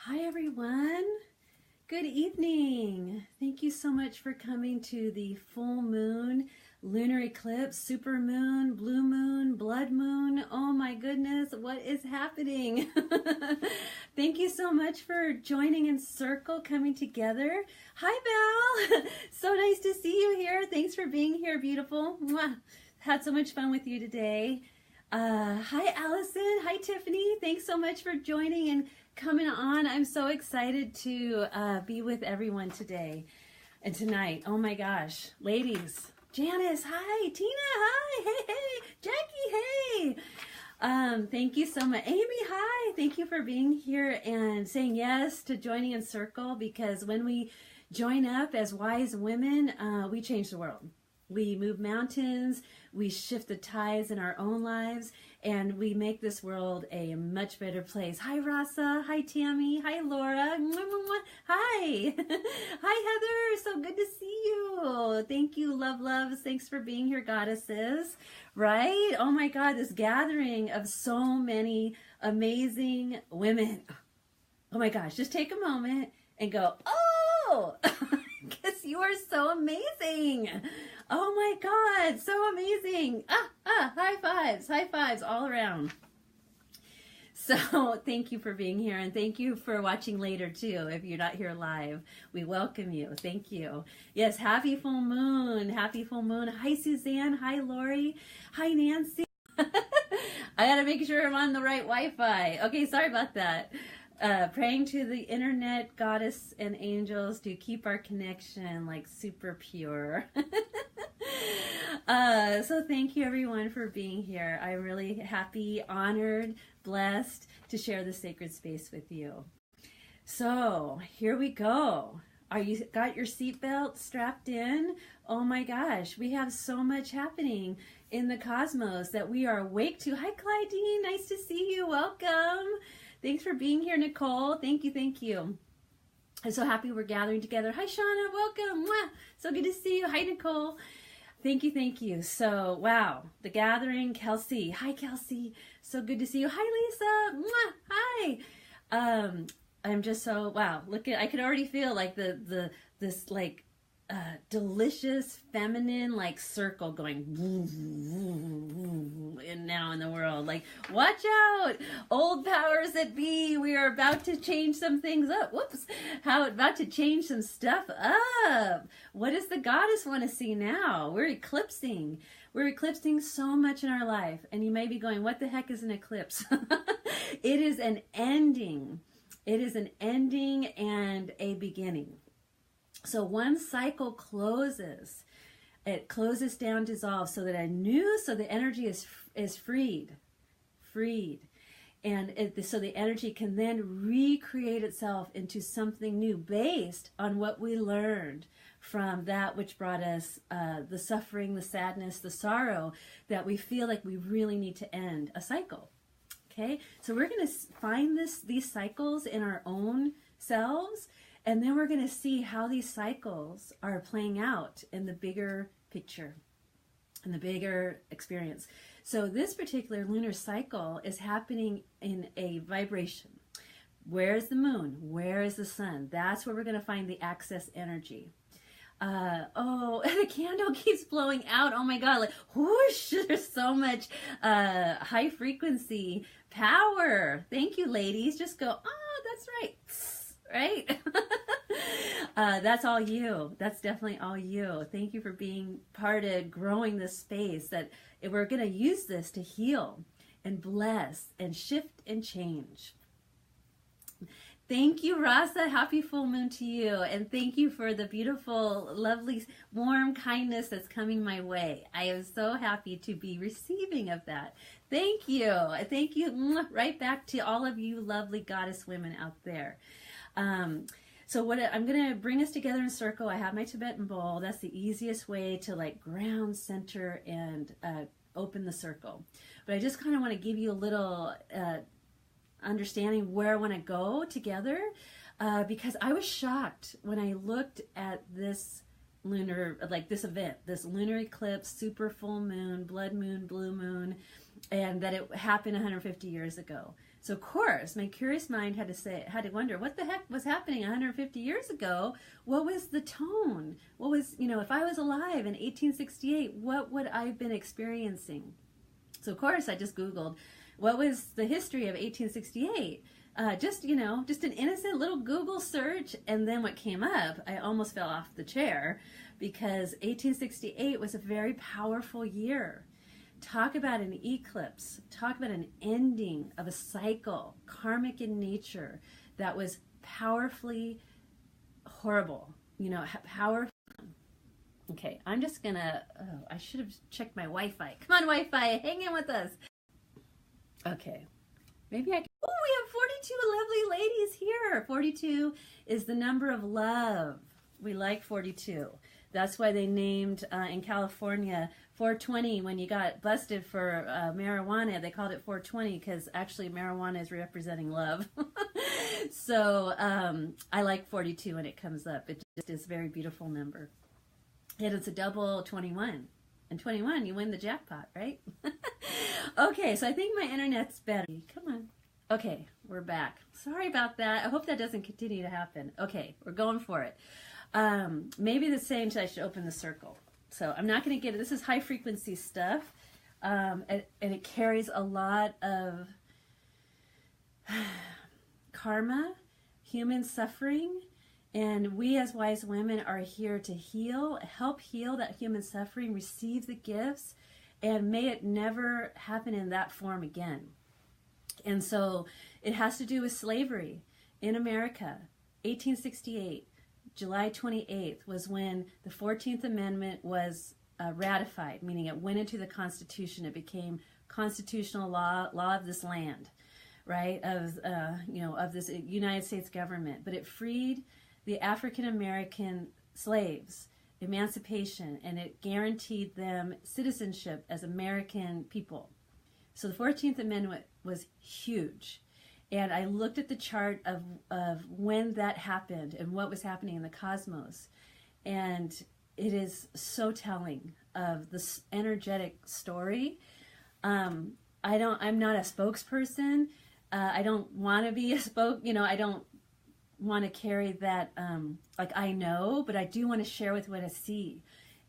Hi everyone. Good evening. Thank you so much for coming to the full moon, lunar eclipse, super moon, blue moon, blood moon. Oh my goodness, what is happening? Thank you so much for joining in circle, coming together. Hi Val. So nice to see you here. Thanks for being here, beautiful. Mwah. Had so much fun with you today. Hi Allison. Hi Tiffany. Thanks so much for joining and coming on. I'm so excited to be with everyone today and tonight. Oh my gosh, ladies, Janice, hi, Tina, hi, hey, Jackie, hey. Thank you so much. Amy, hi. Thank you for being here and saying yes to joining in circle, because when we join up as wise women, we change the world. We move mountains, we shift the tides in our own lives, and we make this world a much better place. Hi, Rasa. Hi, Tammy. Hi, Laura. Hi. Hi, Heather. So good to see you. Thank you, love, loves. Thanks for being here, goddesses. Right? Oh, my God, this gathering of so many amazing women. Oh, my gosh. Just take a moment and go, oh, because you are so amazing. Oh my God, so amazing. High fives all around. So thank you for being here, and thank you for watching later too. If you're not here live, we welcome you. Thank you. Yes, happy full moon. Happy full moon. Hi Suzanne. Hi Lori. Hi Nancy. I gotta make sure I'm on the right Wi-Fi. Okay, sorry about that. Praying to the internet goddess and angels to keep our connection like super pure. So thank you everyone for being here. I'm really happy, honored, blessed to share this sacred space with you. So here we go. Are you got your seatbelt strapped in? Oh my gosh, we have so much happening in the cosmos that we are awake to. Hi Clydine, nice to see you. Welcome. Thanks for being here, Nicole. Thank you, thank you. I'm so happy we're gathering together. Hi, Shauna. Welcome. Mwah. So good to see you. Hi, Nicole. Thank you, thank you. So, wow, the gathering. Kelsey. Hi, Kelsey. So good to see you. Hi, Lisa. Mwah. Hi. I'm just so, wow. Look at, I could already feel like this like delicious feminine like circle going and now in the world, like watch out, old powers that be, we are about to change some things up. Whoops, how about to change some stuff up. What does the goddess want to see now? We're eclipsing so much in our life, and you may be going, what the heck is an eclipse? It is an ending. It is an ending and a beginning. So one cycle closes, it closes down, dissolves, so that so the energy is freed, and so the energy can then recreate itself into something new based on what we learned from that which brought us the suffering, the sadness, the sorrow that we feel like we really need to end a cycle. Okay, so we're going to find these cycles in our own selves. And then we're going to see how these cycles are playing out in the bigger picture, in the bigger experience. So this particular lunar cycle is happening in a vibration. Where's the moon? Where is the sun? That's where we're going to find the access energy. Oh, the candle keeps blowing out. Oh my God, like whoosh, there's so much high frequency power. Thank you, ladies. Just go, oh, that's right. Right? That's all you. That's definitely all you. Thank you for being part of growing this space, that we're going to use this to heal and bless and shift and change. Thank you, Rasa. Happy full moon to you. And thank you for the beautiful, lovely, warm kindness that's coming my way. I am so happy to be receiving of that. Thank you. Thank you. Right back to all of you lovely goddess women out there. So what I'm going to bring us together in circle. I have my Tibetan bowl. That's the easiest way to like ground, center, and open the circle. But I just kind of want to give you a little understanding where I want to go together, because I was shocked when I looked at this lunar, like this event, this lunar eclipse, super full moon, blood moon, blue moon, and that it happened 150 years ago. So of course, my curious mind had to wonder what the heck was happening 150 years ago. What was the tone? What was, if I was alive in 1868, what would I have been experiencing? So of course, I just Googled what was the history of 1868. Just an innocent little Google search, and then what came up, I almost fell off the chair, because 1868 was a very powerful year. Talk about an eclipse. Talk about an ending of a cycle, karmic in nature, that was powerfully horrible. Powerful. Okay, I'm just gonna, I should have checked my Wi-Fi. Come on, Wi-Fi, hang in with us. Okay, maybe I can, we have 42 lovely ladies here. 42 is the number of love. We like 42. That's why they named, in California, 420, when you got busted for marijuana, they called it 420 because actually marijuana is representing love. So I like 42 when it comes up. It just is a very beautiful number. And it's a double 21. And 21, you win the jackpot, right? Okay, so I think my internet's better. Come on. Okay, we're back. Sorry about that. I hope that doesn't continue to happen. Okay, we're going for it. Maybe the same, I should open the circle. So I'm not going to get it. This is high frequency stuff. And it carries a lot of karma, human suffering. And we as wise women are here to heal, help heal that human suffering, receive the gifts, and may it never happen in that form again. And so it has to do with slavery in America. 1868, July 28th was when the 14th Amendment was ratified, meaning it went into the Constitution. It became constitutional law of this land, right? Of this United States government. But it freed the African American slaves, emancipation, and it guaranteed them citizenship as American people. So the 14th Amendment was huge. And I looked at the chart of when that happened and what was happening in the cosmos. And it is so telling of this energetic story. I'm not a spokesperson. I don't want to be a I don't want to carry that, I know, but I do want to share with what I see.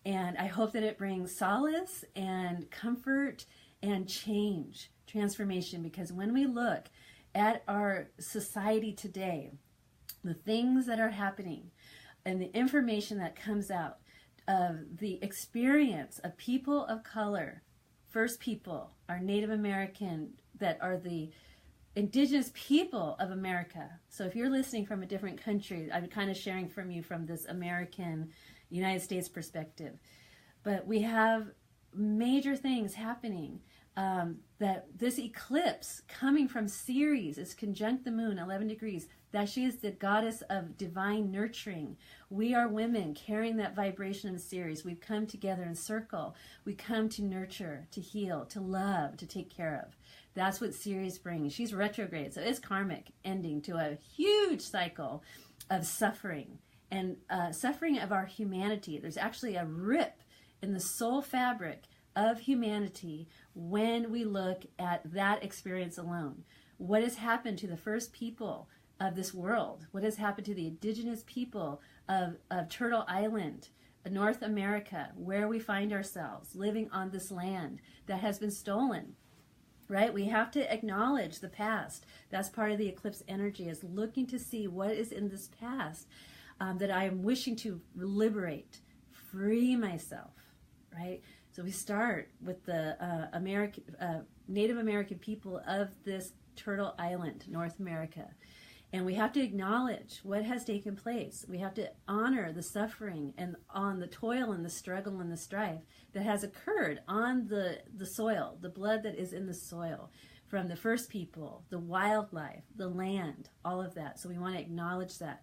And I hope that it brings solace and comfort and change, transformation, because when we look at our society today, the things that are happening and the information that comes out of the experience of people of color, First People, our Native American, that are the indigenous people of America. So if you're listening from a different country, I'm kind of sharing from you from this American, United States perspective. But we have major things happening. That this eclipse coming from Ceres is conjunct the moon 11 degrees, that she is the goddess of divine nurturing. We are women carrying that vibration of Ceres. We've come together in circle. We come to nurture, to heal, to love, to take care of. That's what Ceres brings. She's retrograde, so it's karmic ending to a huge cycle of suffering and suffering of our humanity. There's actually a rip in the soul fabric of humanity when we look at that experience alone. What has happened to the first people of this world? What has happened to the indigenous people of Turtle Island, North America, where we find ourselves living on this land that has been stolen, right? We have to acknowledge the past. That's part of the eclipse energy, is looking to see what is in this past that I am wishing to liberate, free myself, right? So we start with the Native American people of this Turtle Island, North America. And we have to acknowledge what has taken place. We have to honor the suffering and on the toil and the struggle and the strife that has occurred on the soil, the blood that is in the soil, from the first people, the wildlife, the land, all of that. So we want to acknowledge that.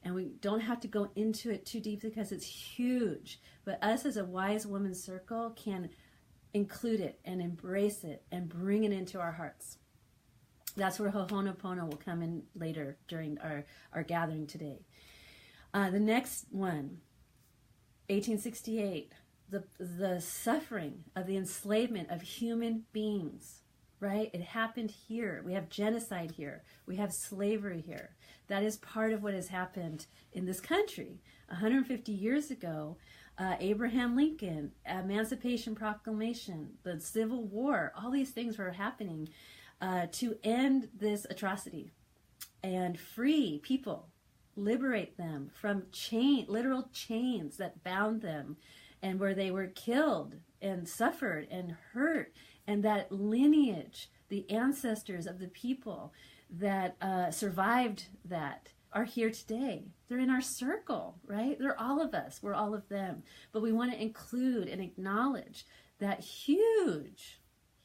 And we don't have to go into it too deep because it's huge. But us as a wise woman circle can include it and embrace it and bring it into our hearts. That's where Ho'oponopono will come in later during our gathering today. The next one, 1868, the suffering of the enslavement of human beings. right? It happened here. We have genocide here. We have slavery here. That is part of what has happened in this country. 150 years ago, Abraham Lincoln, Emancipation Proclamation, the Civil War, all these things were happening to end this atrocity and free people, liberate them from literal chains that bound them, and where they were killed and suffered and hurt. And that lineage, the ancestors of the people that survived that, are here today. They're in our circle, right? They're all of us. We're all of them. But we want to include and acknowledge that huge,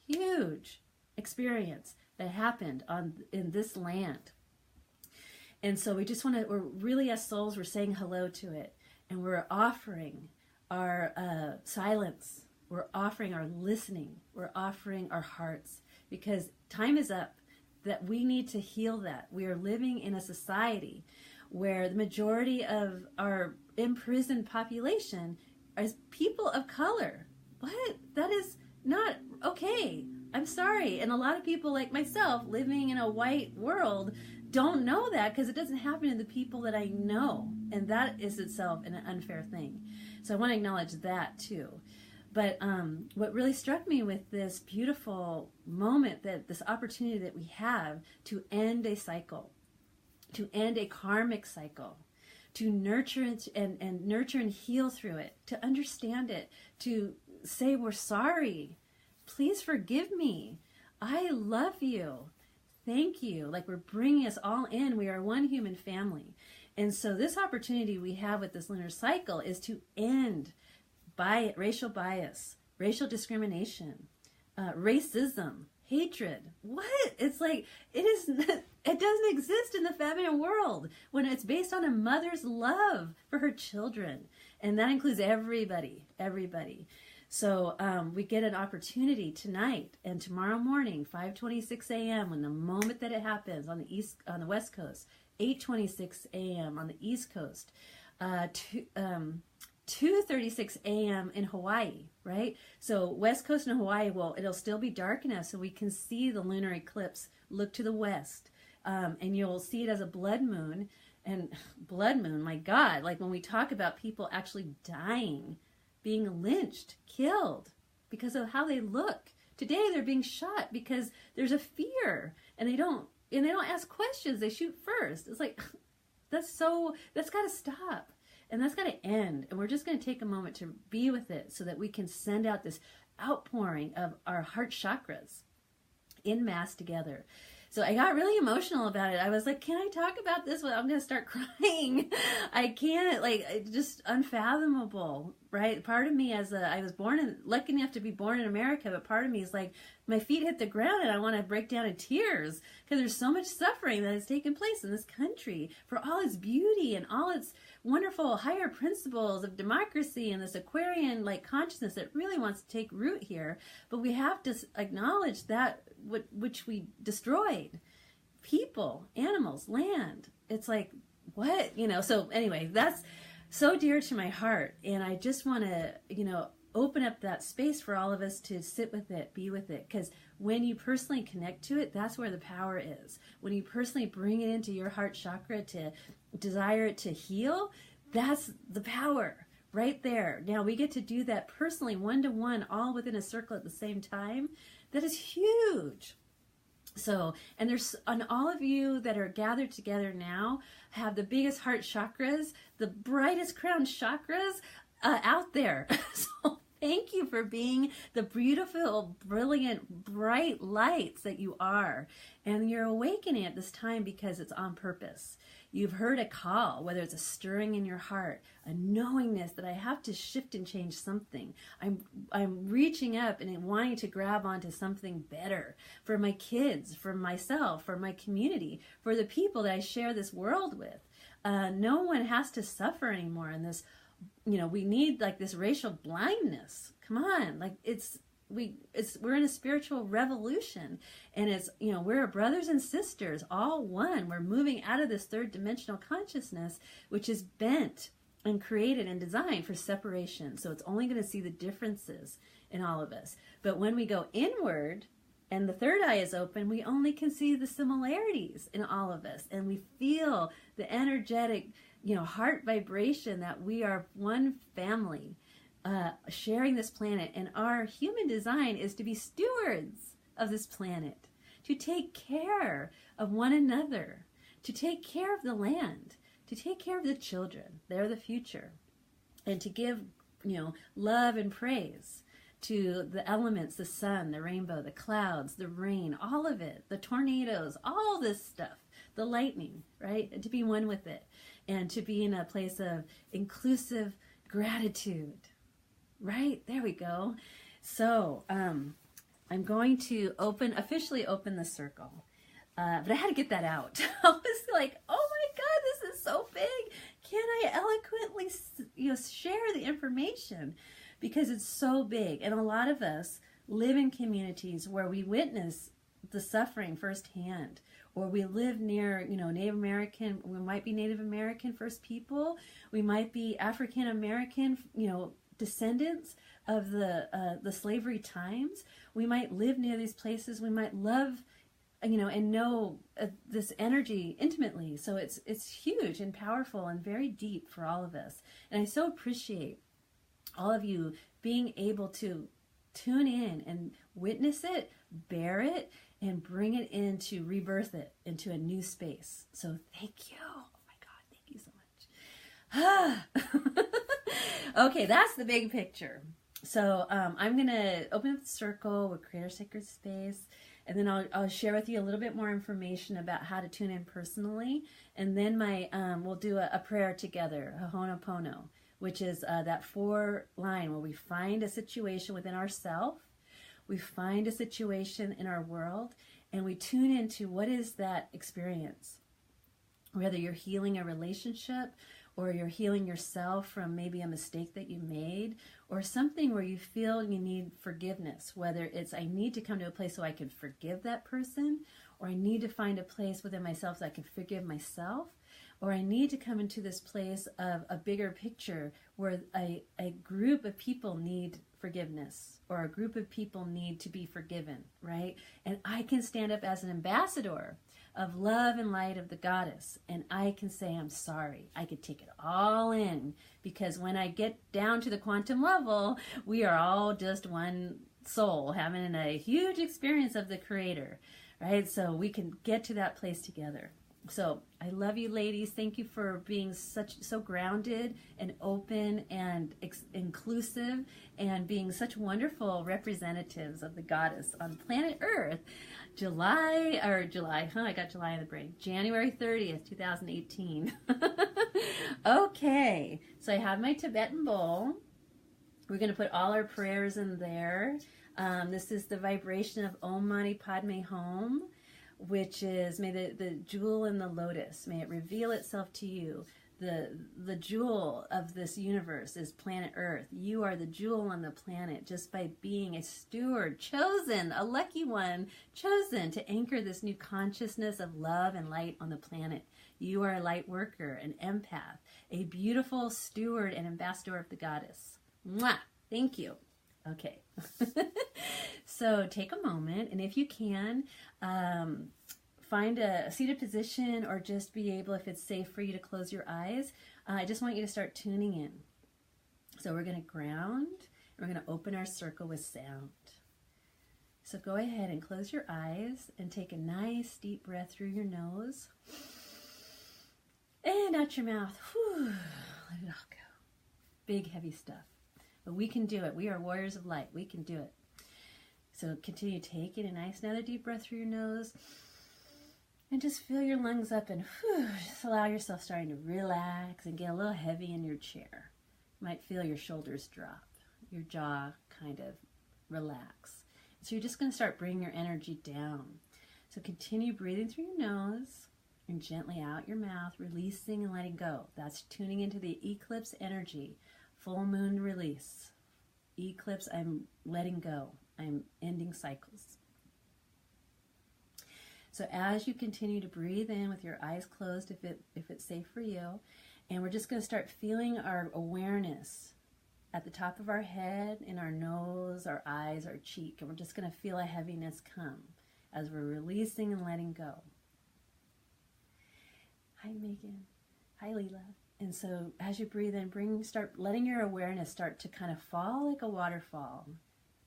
huge experience that happened in this land. And so we just want to, we're really, as souls, we're saying hello to it. And we're offering our silence. We're offering our listening. We're offering our hearts. Because time is up. That we need to heal that. We are living in a society where the majority of our imprisoned population is people of color. What? That is not okay. I'm sorry. And a lot of people like myself living in a white world don't know that, because it doesn't happen to the people that I know. And that is itself an unfair thing. So I want to acknowledge that too. But what really struck me with this beautiful moment, that this opportunity that we have to end a cycle, to end a karmic cycle, to nurture and nurture and heal through it, to understand it, to say we're sorry, please forgive me, I love you, thank you. Like, we're bringing us all in. We are one human family. And so this opportunity we have with this lunar cycle is to end racial bias, racial discrimination, racism, hatred. What? It's like, it doesn't exist in the feminine world when it's based on a mother's love for her children. And that includes everybody. So we get an opportunity tonight and tomorrow morning, 5:26 a.m., when the moment that it happens on the West Coast, 8:26 a.m. on the East Coast, 2:36 a.m. in Hawaii, right? So West Coast and Hawaii, it'll still be dark enough so we can see the lunar eclipse. Look to the west, and you'll see it as a blood moon. And blood moon, my God, like when we talk about people actually dying, being lynched, killed because of how they look. Today they're being shot because there's a fear, and they don't ask questions. They shoot first. It's like, that's got to stop. And that's got to end. And we're just going to take a moment to be with it so that we can send out this outpouring of our heart chakras in mass together. So I got really emotional about it. I was like, can I talk about this? Well, I'm going to start crying. I can't, it's just unfathomable, right? Part of me, I was lucky enough to be born in America, but part of me is like, my feet hit the ground and I want to break down in tears because there's so much suffering that has taken place in this country for all its beauty and all its wonderful higher principles of democracy and this Aquarian consciousness that really wants to take root here. But we have to acknowledge that which we destroyed. People, animals, land. It's like, what? So anyway, that's so dear to my heart. And I just want to, open up that space for all of us to sit with it, be with it. Because when you personally connect to it, that's where the power is. When you personally bring it into your heart chakra to desire it to heal, that's the power right there. Now we get to do that personally, one-to-one, all within a circle at the same time. That is huge. So, and all of you that are gathered together now have the biggest heart chakras, the brightest crown chakras out there. So thank you for being the beautiful, brilliant, bright lights that you are. And you're awakening at this time because it's on purpose. You've heard a call, whether it's a stirring in your heart, a knowingness that I have to shift and change something. I'm reaching up and wanting to grab onto something better for my kids, for myself, for my community, for the people that I share this world with. No one has to suffer anymore in this. We need this racial blindness. Come on, we're in a spiritual revolution, and it's we're brothers and sisters, all one. We're moving out of this third dimensional consciousness, which is bent and created and designed for separation. So it's only going to see the differences in all of us. But when we go inward and the third eye is open, we only can see the similarities in all of us. And we feel the energetic, heart vibration that we are one family sharing this planet. And our human design is to be stewards of this planet, to take care of one another, to take care of the land, to take care of the children. They're the future. And to give, love and praise to the elements, the sun, the rainbow, the clouds, the rain, all of it, the tornadoes, all this stuff, the lightning, right? And to be one with it, and to be in a place of inclusive gratitude, right? There we go. So I'm going to officially open the circle. But I had to get that out. I was like, oh my God, this is so big. Can I eloquently share the information? Because it's so big. And a lot of us live in communities where we witness the suffering firsthand, or we live near, Native American, we might be Native American First People, we might be African American, descendants of the slavery times. We might live near these places. We might love, and know this energy intimately. So it's huge and powerful and very deep for all of us. And I so appreciate all of you being able to tune in and witness it, bear it, and bring it into, rebirth it into a new space. So thank you. Oh my God, thank you so much. Okay, that's the big picture. So I'm going to open up the circle with Creator Sacred Space, and then I'll share with you a little bit more information about how to tune in personally. And then we'll do a prayer together, a Ho'oponopono, which is that 4-line where we find a situation within ourselves, we find a situation in our world, and we tune into what is that experience. Whether you're healing a relationship, or you're healing yourself from maybe a mistake that you made, or something where you feel you need forgiveness, whether it's I need to come to a place so I can forgive that person, or I need to find a place within myself so I can forgive myself, or I need to come into this place of a bigger picture where a group of people need forgiveness, or a group of people need to be forgiven, right? And I can stand up as an ambassador of love and light of the goddess, and I can say I'm sorry. I could take it all in, because when I get down to the quantum level, we are all just one soul having a huge experience of the Creator, right? So we can get to that place together. So I love you, ladies. Thank you for being so grounded and open and inclusive, and being such wonderful representatives of the goddess on planet Earth. July, I got July in the brain. January 30th, 2018. Okay, so I have my Tibetan bowl. We're going to put all our prayers in there. This is the vibration of Om Mani Padme Hum, which is, may the jewel in the lotus, may it reveal itself to you. The jewel of this universe is planet Earth. You are the jewel on the planet just by being a steward, chosen, a lucky one, chosen to anchor this new consciousness of love and light on the planet. You are a light worker, an empath, a beautiful steward and ambassador of the goddess. Mwah! Thank you. Okay. So take a moment, and if you can, find a seated position, or just be able, if it's safe for you, to close your eyes. I just want you to start tuning in. So we're going to ground, and we're going to open our circle with sound. So go ahead and close your eyes and take a nice deep breath through your nose. And out your mouth. Whew, let it all go. Big, heavy stuff. But we can do it. We are warriors of light. We can do it. So continue taking a nice another deep breath through your nose. And just fill your lungs up, and just allow yourself starting to relax and get a little heavy in your chair. You might feel your shoulders drop, your jaw kind of relax. So you're just going to start bringing your energy down. So continue breathing through your nose and gently out your mouth, releasing and letting go. That's tuning into the eclipse energy. Full moon release. Eclipse, I'm letting go. I'm ending cycles. So as you continue to breathe in with your eyes closed, if it's safe for you, and we're just going to start feeling our awareness at the top of our head, in our nose, our eyes, our cheek, and we're just going to feel a heaviness come as we're releasing and letting go. Hi, Megan. Hi, Leela. And so as you breathe in, start letting your awareness start to kind of fall like a waterfall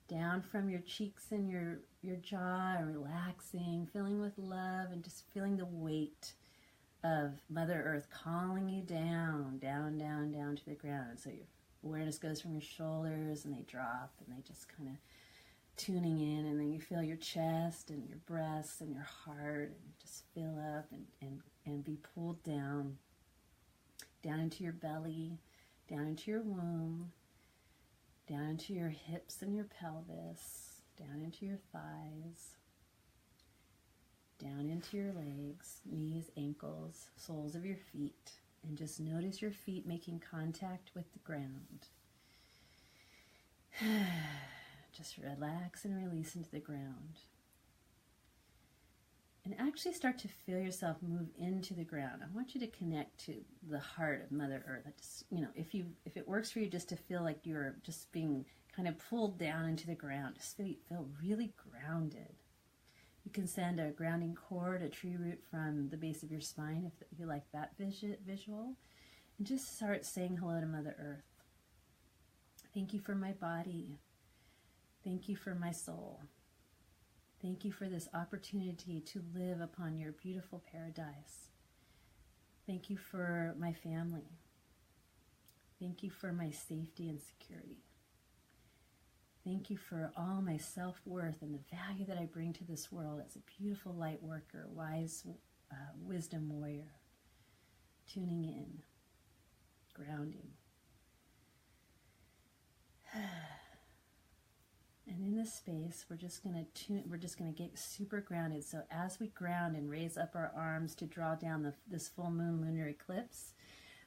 down from your cheeks and your jaw, and relaxing, filling with love, and just feeling the weight of Mother Earth calling you down, down, down, down to the ground. So your awareness goes from your shoulders and they drop, and they just kind of tuning in, and then you feel your chest and your breasts and your heart, and just fill up and be pulled down into your belly, down into your womb, down into your hips and your pelvis, down into your thighs, down into your legs, knees, ankles, soles of your feet, and just notice your feet making contact with the ground. Just relax and release into the ground. And actually start to feel yourself move into the ground. I want you to connect to the heart of Mother Earth. I just, if it works for you just to feel like you're just being kind of pulled down into the ground, just feel really grounded. You can send a grounding cord, a tree root from the base of your spine if you like that visual. And just start saying hello to Mother Earth. Thank you for my body. Thank you for my soul. Thank you for this opportunity to live upon your beautiful paradise. Thank you for my family. Thank you for my safety and security. Thank you for all my self-worth and the value that I bring to this world as a beautiful light worker, wise wisdom warrior. Tuning in, grounding. And in this space, we're just going to get super grounded. So as we ground and raise up our arms to draw down this full moon lunar eclipse,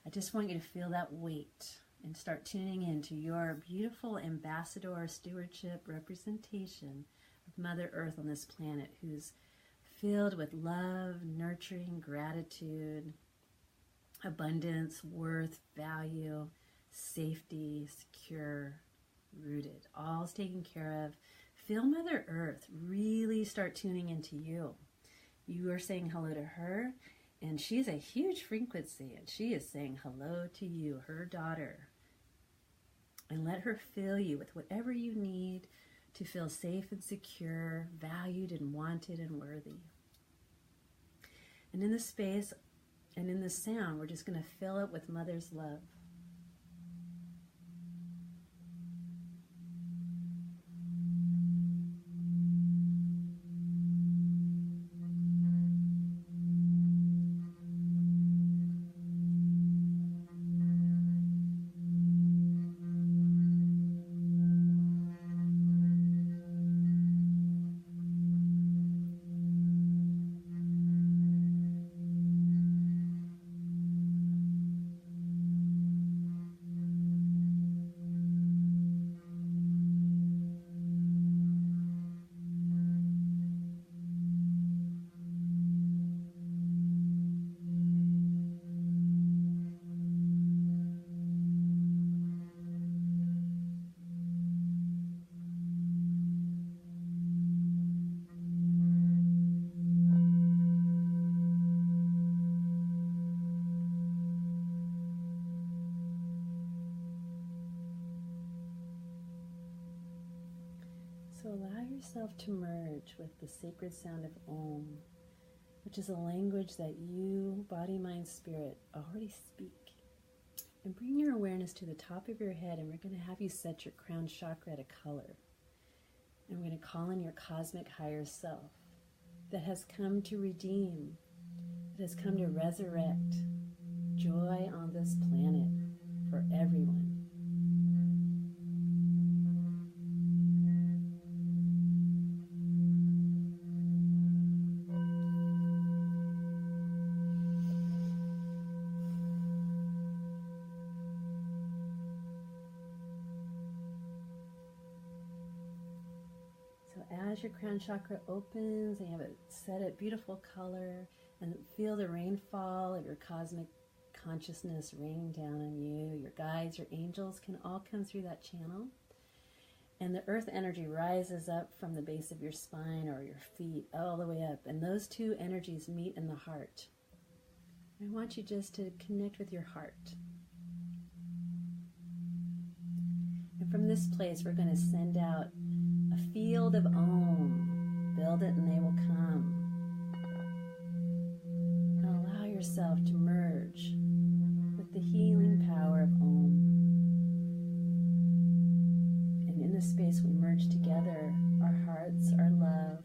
I just want you to feel that weight and start tuning into your beautiful ambassador, stewardship, representation of Mother Earth on this planet, who's filled with love, nurturing, gratitude, abundance, worth, value, safety, secure, rooted, all's taken care of. Feel Mother Earth really start tuning into you. You are saying hello to her, and she's a huge frequency, and she is saying hello to you, her daughter. And let her fill you with whatever you need to feel safe and secure, valued and wanted and worthy. And in this space and in this sound, we're just going to fill it with Mother's love. So allow yourself to merge with the sacred sound of Om, which is a language that you, body, mind, spirit, already speak. And bring your awareness to the top of your head, and we're going to have you set your crown chakra to color. And we're going to call in your cosmic higher self that has come to redeem, that has come to resurrect joy on this planet for everyone. As your crown chakra opens and you have it set a beautiful color, and feel the rainfall of your consciousness rain down on you. Your guides, your angels can all come through that channel. And the earth energy rises up from the base of your spine or your feet all the way up. And those two energies meet in the heart. I want you just to connect with your heart. And from this place, we're going to send out a field of Om. Build it and they will come. And allow yourself to merge with the healing power of Om. And in this space, we merge together our hearts, our love,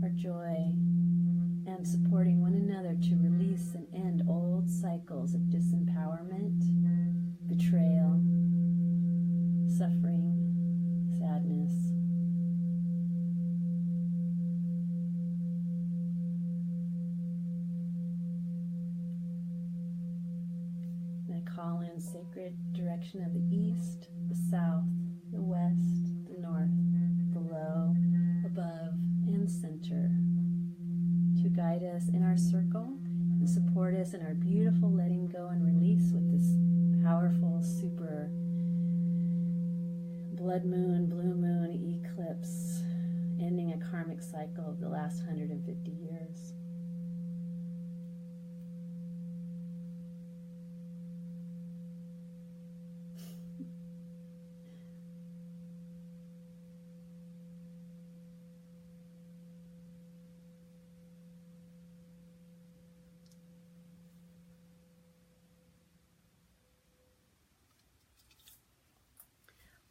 our joy, and supporting one another to release and end old cycles of disempowerment, betrayal, suffering, sadness. And I call in sacred direction of the east, the south, the west, the north, below, above, and center to guide us in our circle and support us in our beautiful letting go and release with this powerful super blood moon, blue moon eclipse, ending a karmic cycle of the last 150 years.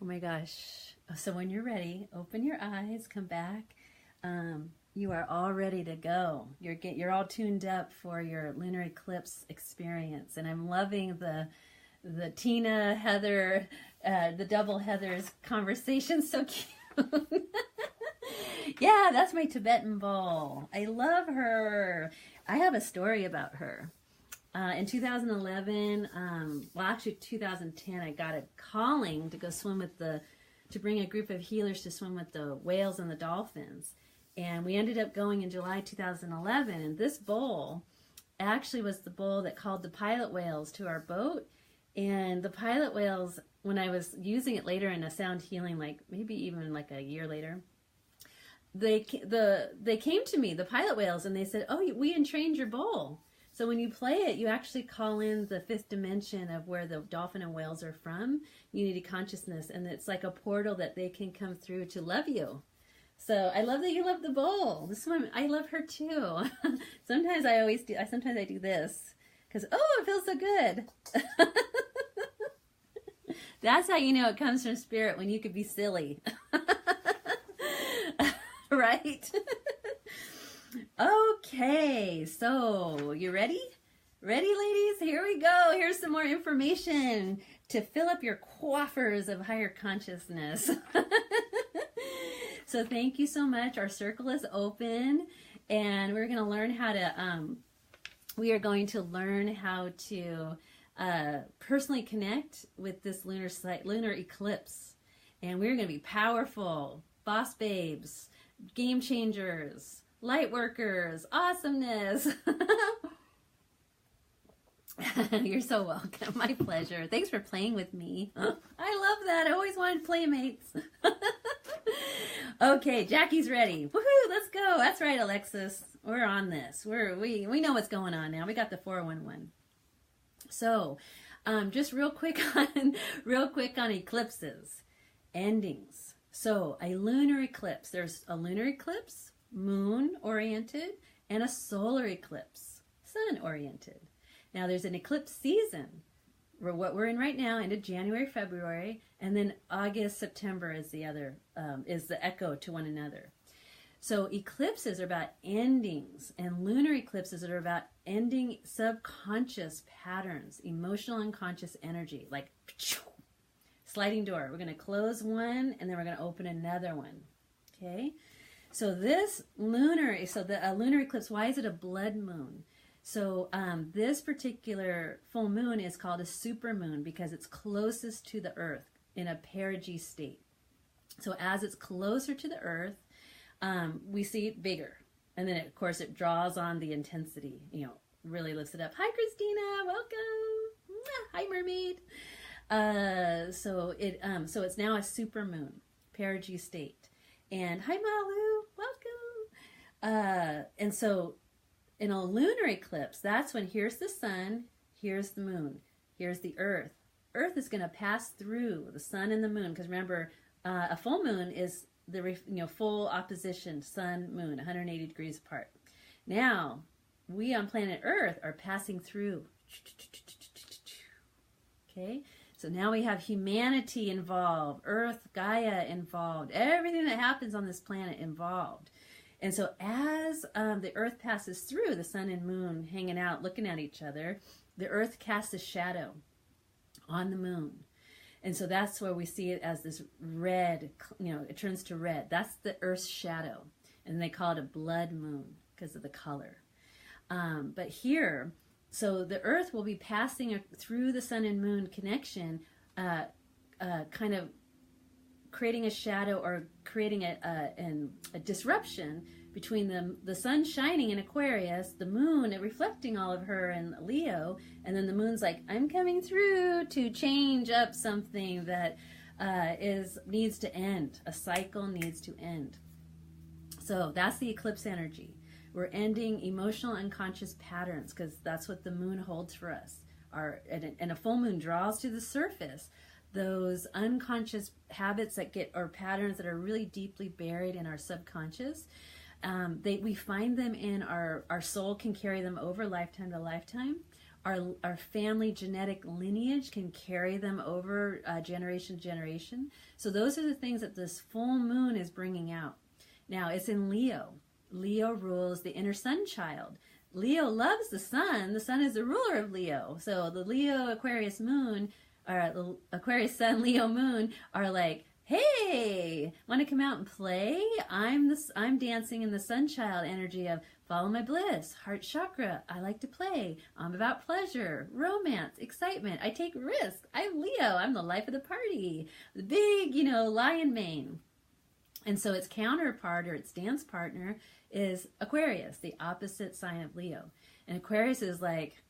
Oh my gosh. So when you're ready, open your eyes, come back. You are all ready to go. You're all tuned up for your lunar eclipse experience. And I'm loving the Tina, Heather, the double Heathers conversation. So cute. Yeah, that's my Tibetan bowl. I love her. I have a story about her. In 2011, well actually 2010, I got a calling to go swim with to bring a group of healers to swim with the whales and the dolphins. And we ended up going in July 2011, and this bowl actually was the bowl that called the pilot whales to our boat. And the pilot whales, when I was using it later in a sound healing, like maybe even like a year later, they came to me, the pilot whales, and they said, oh, we entrained your bowl. So when you play it, you actually call in the fifth dimension of where the dolphin and whales are from, unity consciousness, and it's like a portal that they can come through to love you. So I love that you love the bowl. This one, I love her too. Sometimes I do this because, oh, it feels so good. That's how you know it comes from spirit, when you could be silly. Right? Okay, so you ready? Ready, ladies? Here we go. Here's some more information to fill up your coffers of higher consciousness. So thank you so much. Our circle is open, and we're going to learn how to, personally connect with this lunar eclipse. And we're going to be powerful, boss babes, game changers, light workers, awesomeness. You're so welcome. My pleasure. Thanks for playing with me. I love that. I always wanted playmates. Okay, Jackie's ready. Woohoo, let's go. That's right, Alexis. We're on this. We know what's going on now. We got the 411. So, just real quick on eclipses, endings. So, a lunar eclipse. There's a lunar eclipse, moon-oriented, and a solar eclipse, sun-oriented. Now, there's an eclipse season, what we're in right now, into January, February, and then August, September is the other, is the echo to one another. So eclipses are about endings, and lunar eclipses are about ending subconscious patterns, emotional unconscious energy, like sliding door. We're going to close one, and then we're going to open another one. Okay? So this lunar eclipse, why is it a blood moon? So this particular full moon is called a supermoon because it's closest to the Earth in a perigee state. So as it's closer to the Earth, we see it bigger. And then, of course, it draws on the intensity, really lifts it up. Hi, Christina. Welcome. Hi, mermaid. So it's now a super moon, perigee state. And hi, Malu. Welcome. And so in a lunar eclipse, that's when here's the sun, here's the moon, here's the earth. Earth is going to pass through the sun and the moon, because remember, a full moon is the full opposition, sun, moon, 180 degrees apart. Now, we on planet Earth are passing through. Okay, so now we have humanity involved, Earth, Gaia involved, everything that happens on this planet involved. And so as the Earth passes through, the sun and moon hanging out, looking at each other, the Earth casts a shadow on the moon. And so that's where we see it as this red, it turns to red. That's the Earth's shadow. And they call it a blood moon because of the color. But here, so the Earth will be passing through the sun and moon connection, kind of creating a shadow or creating a disruption between the sun shining in Aquarius, the moon reflecting all of her in Leo, and then the moon's like, I'm coming through to change up something that needs to end. A cycle needs to end. So that's the eclipse energy. We're ending emotional unconscious patterns, because that's what the moon holds for us. And a full moon draws to the surface those unconscious habits or patterns that are really deeply buried in our subconscious. We find them in our soul can carry them over lifetime to lifetime. Our family genetic lineage can carry them over generation to generation. So those are the things that this full moon is bringing out. Now, it's in Leo. Leo rules the inner sun child. Leo loves the sun. The sun is the ruler of Leo. So the Leo Aquarius moon, or the Aquarius sun Leo moon, are like, hey, want to come out and play? I'm dancing in the sun child energy of follow my bliss, heart chakra. I like to play. I'm about pleasure, romance, excitement. I take risks. I'm Leo. I'm the life of the party. The big, lion mane. And so its counterpart, or its dance partner, is Aquarius, the opposite sign of Leo. And Aquarius is like,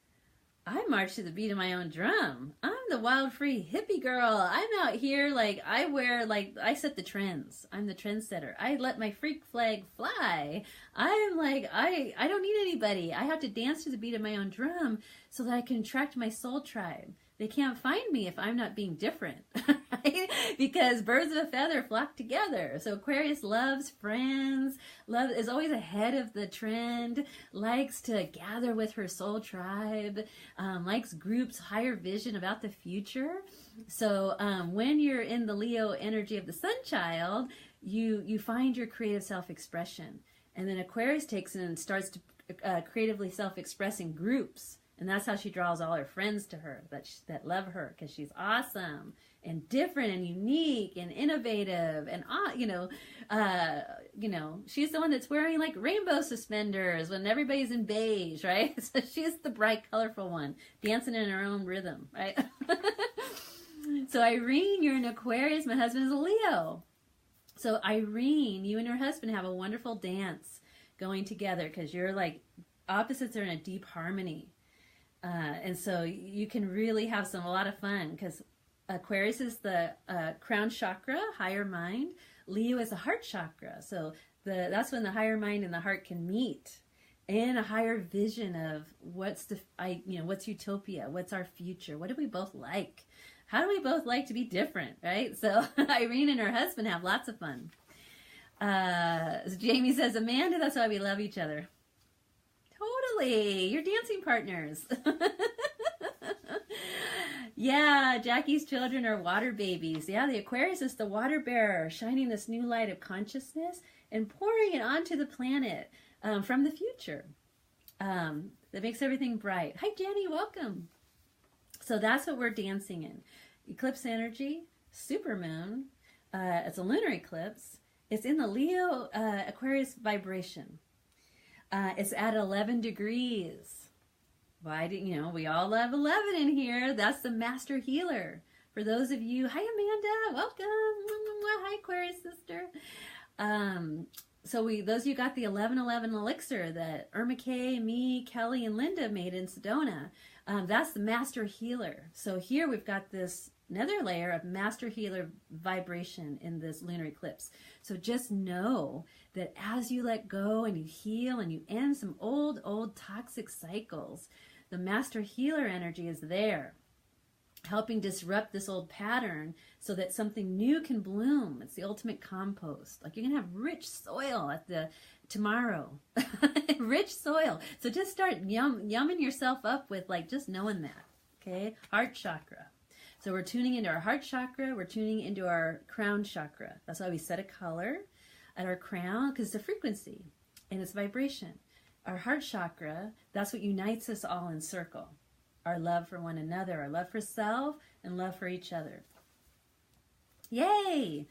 I march to the beat of my own drum. I'm the wild, free hippie girl. I'm out here, I set the trends. I'm the trendsetter. I let my freak flag fly. I'm like, I don't need anybody. I have to dance to the beat of my own drum so that I can attract my soul tribe. They can't find me if I'm not being different, right? Because birds of a feather flock together. So Aquarius loves friends, is always ahead of the trend, likes to gather with her soul tribe, likes groups, higher vision about the future. So when you're in the Leo energy of the sun child, you find your creative self-expression. And then Aquarius takes it and starts to creatively self-express in groups. And that's how she draws all her friends to her that love her, because she's awesome and different and unique and innovative and she's the one that's wearing like rainbow suspenders when everybody's in beige, right? So she's the bright, colorful one, dancing in her own rhythm, right? So Irene, you're an Aquarius. My husband is a Leo. So Irene, you and your husband have a wonderful dance going together, because you're like opposites are in a deep harmony. And so you can really have a lot of fun, because Aquarius is the crown chakra, higher mind. Leo is the heart chakra. So that's when the higher mind and the heart can meet in a higher vision of what's utopia, what's our future, what do we both like? How do we both like to be different, right? So Irene and her husband have lots of fun. Jamie says, Amanda, that's why we love each other. Totally. You're dancing partners. Yeah, Jackie's children are water babies. Yeah, the Aquarius is the water bearer, shining this new light of consciousness and pouring it onto the planet from the future. That makes everything bright. Hi, Jenny. Welcome. So that's what we're dancing in. Eclipse energy, supermoon. It's a lunar eclipse. It's in the Leo Aquarius vibration. It's at 11 degrees. Why didn't we all love 11 in here. That's the master healer. For those of you, hi Amanda, welcome. Hi Aquarius sister. those of you got the 1111 elixir that Irma Kay, me, Kelly, and Linda made in Sedona. That's the master healer. So here we've got this another layer of master healer vibration in this lunar eclipse. So just know that as you let go and you heal and you end some old toxic cycles, the master healer energy is there, helping disrupt this old pattern so that something new can bloom. It's the ultimate compost. Like, you're gonna have rich soil at the tomorrow. Rich soil. So just start yumming yourself up with, like, just knowing that. Okay, heart chakra. So we're tuning into our heart chakra. We're tuning into our crown chakra. That's why we set a color at our crown, because it's a frequency and it's vibration. Our heart chakra, that's what unites us all in circle. Our love for one another, our love for self, and love for each other. Yay!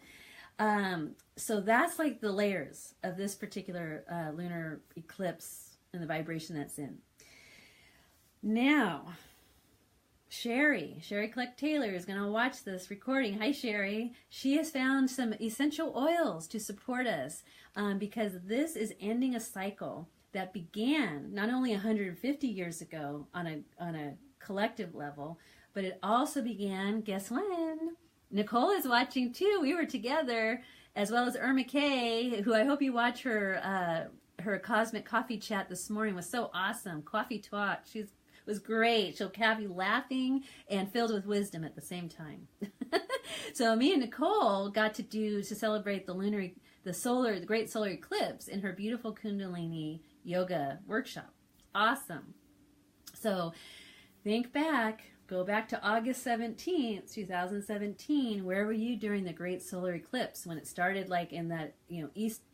So that's like the layers of this particular lunar eclipse and the vibration that's in. Now, Sherry Clark Taylor is going to watch this recording. Hi, Sherry. She has found some essential oils to support us because this is ending a cycle that began not only 150 years ago on a collective level, but it also began, guess when? Nicole is watching too. We were together, as well as Irma Kay, who I hope you watch her Cosmic Coffee Chat this morning. Was so awesome. Coffee talk. Was great. She'll have you laughing and filled with wisdom at the same time. So me and Nicole got to celebrate the great solar eclipse in her beautiful Kundalini yoga workshop. Awesome. So go back to August 17th, 2017. Where were you during the great solar eclipse when it started, like in that,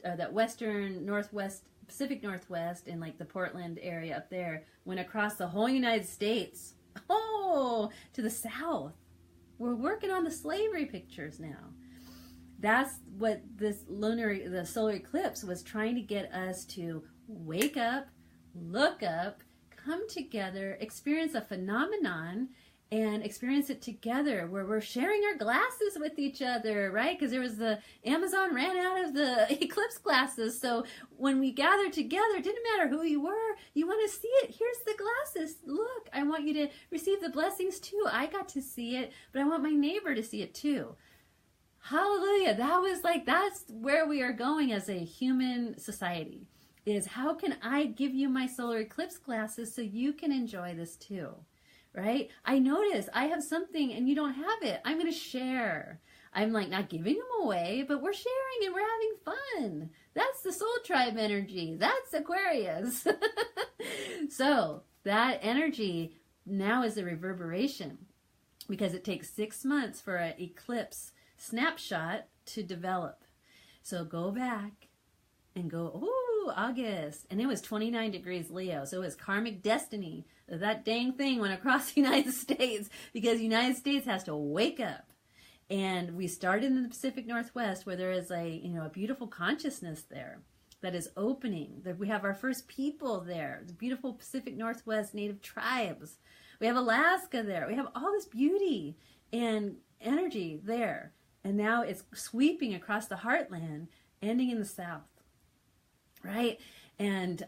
that western northwest, Pacific Northwest, in like the Portland area up there, went across the whole United States, to the south. We're working on the slavery pictures now. That's what the solar eclipse was trying to get us to wake up, look up, come together, experience a phenomenon, and experience it together, where we're sharing our glasses with each other, right? Because Amazon ran out of the eclipse glasses. So when we gathered together, it didn't matter who you were. You want to see it. Here's the glasses. Look, I want you to receive the blessings too. I got to see it, but I want my neighbor to see it too. Hallelujah. That's where we are going as a human society, is how can I give you my solar eclipse glasses so you can enjoy this too? Right? I notice I have something and you don't have it. I'm going to share. I'm like not giving them away, but we're sharing and we're having fun. That's the soul tribe energy. That's Aquarius. So that energy now is a reverberation, because it takes 6 months for an eclipse snapshot to develop. So go back and go, August. And it was 29 degrees Leo. So it was karmic destiny. That dang thing went across the United States, because the United States has to wake up. And we started in the Pacific Northwest, where there is a beautiful consciousness there that is opening. That we have our first people there, the beautiful Pacific Northwest native tribes. We have Alaska there. We have all this beauty and energy there. And now it's sweeping across the heartland, ending in the south. Right? And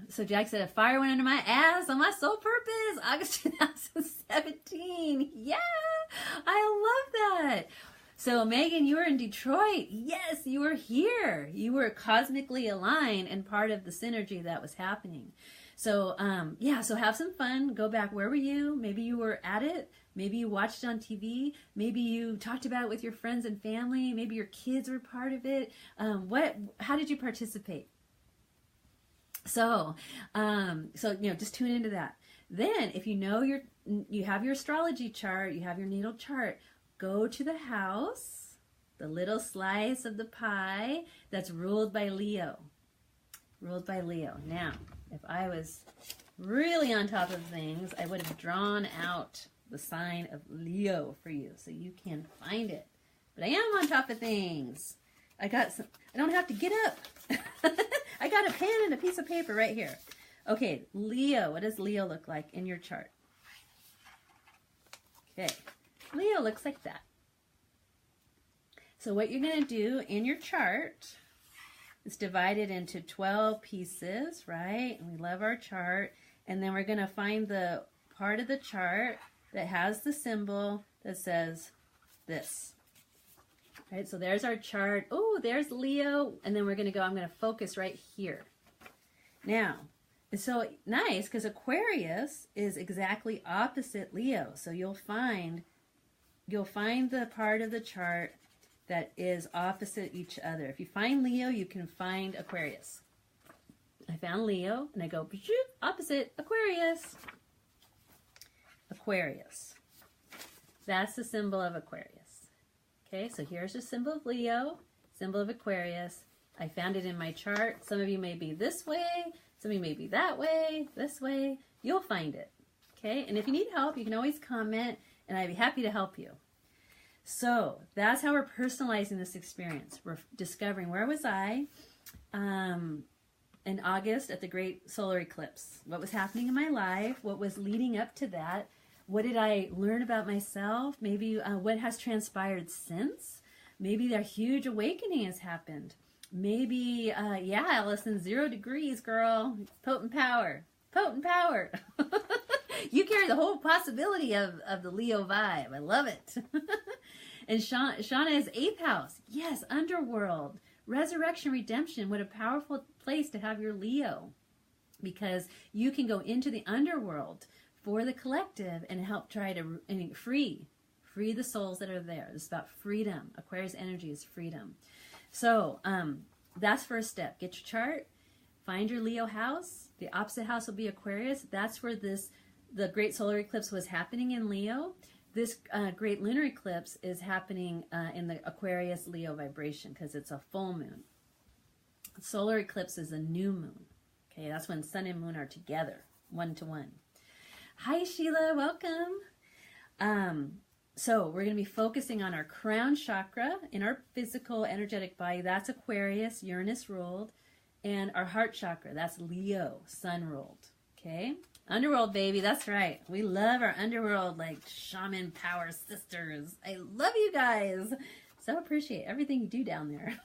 so Jack said, a fire went under my ass on my soul purpose, August 2017. Yeah, I love that. So Megan, you were in Detroit. Yes, you were here. You were cosmically aligned and part of the synergy that was happening. So so have some fun. Go back. Where were you? Maybe you were at it. Maybe you watched it on TV. Maybe you talked about it with your friends and family. Maybe your kids were part of it. How did you participate? So just tune into that. Then if you have your astrology chart, you have your natal chart, go to the house, the little slice of the pie that's ruled by Leo. Now, if I was really on top of things, I would have drawn out the sign of Leo for you so you can find it. But I am on top of things. I don't have to get up. I got a pen and a piece of paper right here. Okay, Leo. What does Leo look like in your chart? Okay, Leo looks like that. So what you're going to do in your chart It's divided into 12 pieces, right? And we love our chart. And then we're going to find the part of the chart that has the symbol that says this. Right, so there's our chart. Oh, there's Leo. And then we're going to go, I'm going to focus right here. Now, it's so nice because Aquarius is exactly opposite Leo. So you'll find the part of the chart that is opposite each other. If you find Leo, you can find Aquarius. I found Leo, and I go, opposite Aquarius. Aquarius. That's the symbol of Aquarius. Okay, so here's the symbol of Leo, symbol of Aquarius. I found it in my chart. Some of you may be this way, some of you may be that way, this way. You'll find it. Okay, and if you need help, you can always comment, and I'd be happy to help you. So that's how we're personalizing this experience. We're discovering, where was I in August at the great solar eclipse? What was happening in my life? What was leading up to that? What did I learn about myself? Maybe what has transpired since? Maybe a huge awakening has happened. Maybe, yeah, Allison, 0 degrees, girl. Potent power. Potent power. You carry the whole possibility of the Leo vibe. I love it. And Shauna is 8th house. Yes, underworld. Resurrection, redemption. What a powerful place to have your Leo. Because you can go into the underworld for the collective and help try to free the souls that are there. It's about freedom. Aquarius energy is freedom. So that's first step. Get your chart. Find your Leo house. The opposite house will be Aquarius. That's where the great solar eclipse was happening in Leo. This great lunar eclipse is happening in the Aquarius Leo vibration because it's a full moon. Solar eclipse is a new moon. Okay, that's when sun and moon are together, 1-to-1. Hi Sheila, welcome. So we're going to be focusing on our crown chakra in our physical energetic body. That's Aquarius, Uranus ruled. And our heart chakra, that's Leo, sun ruled. Okay? Underworld, baby, that's right. We love our underworld, like shaman power sisters. I love you guys. So appreciate everything you do down there.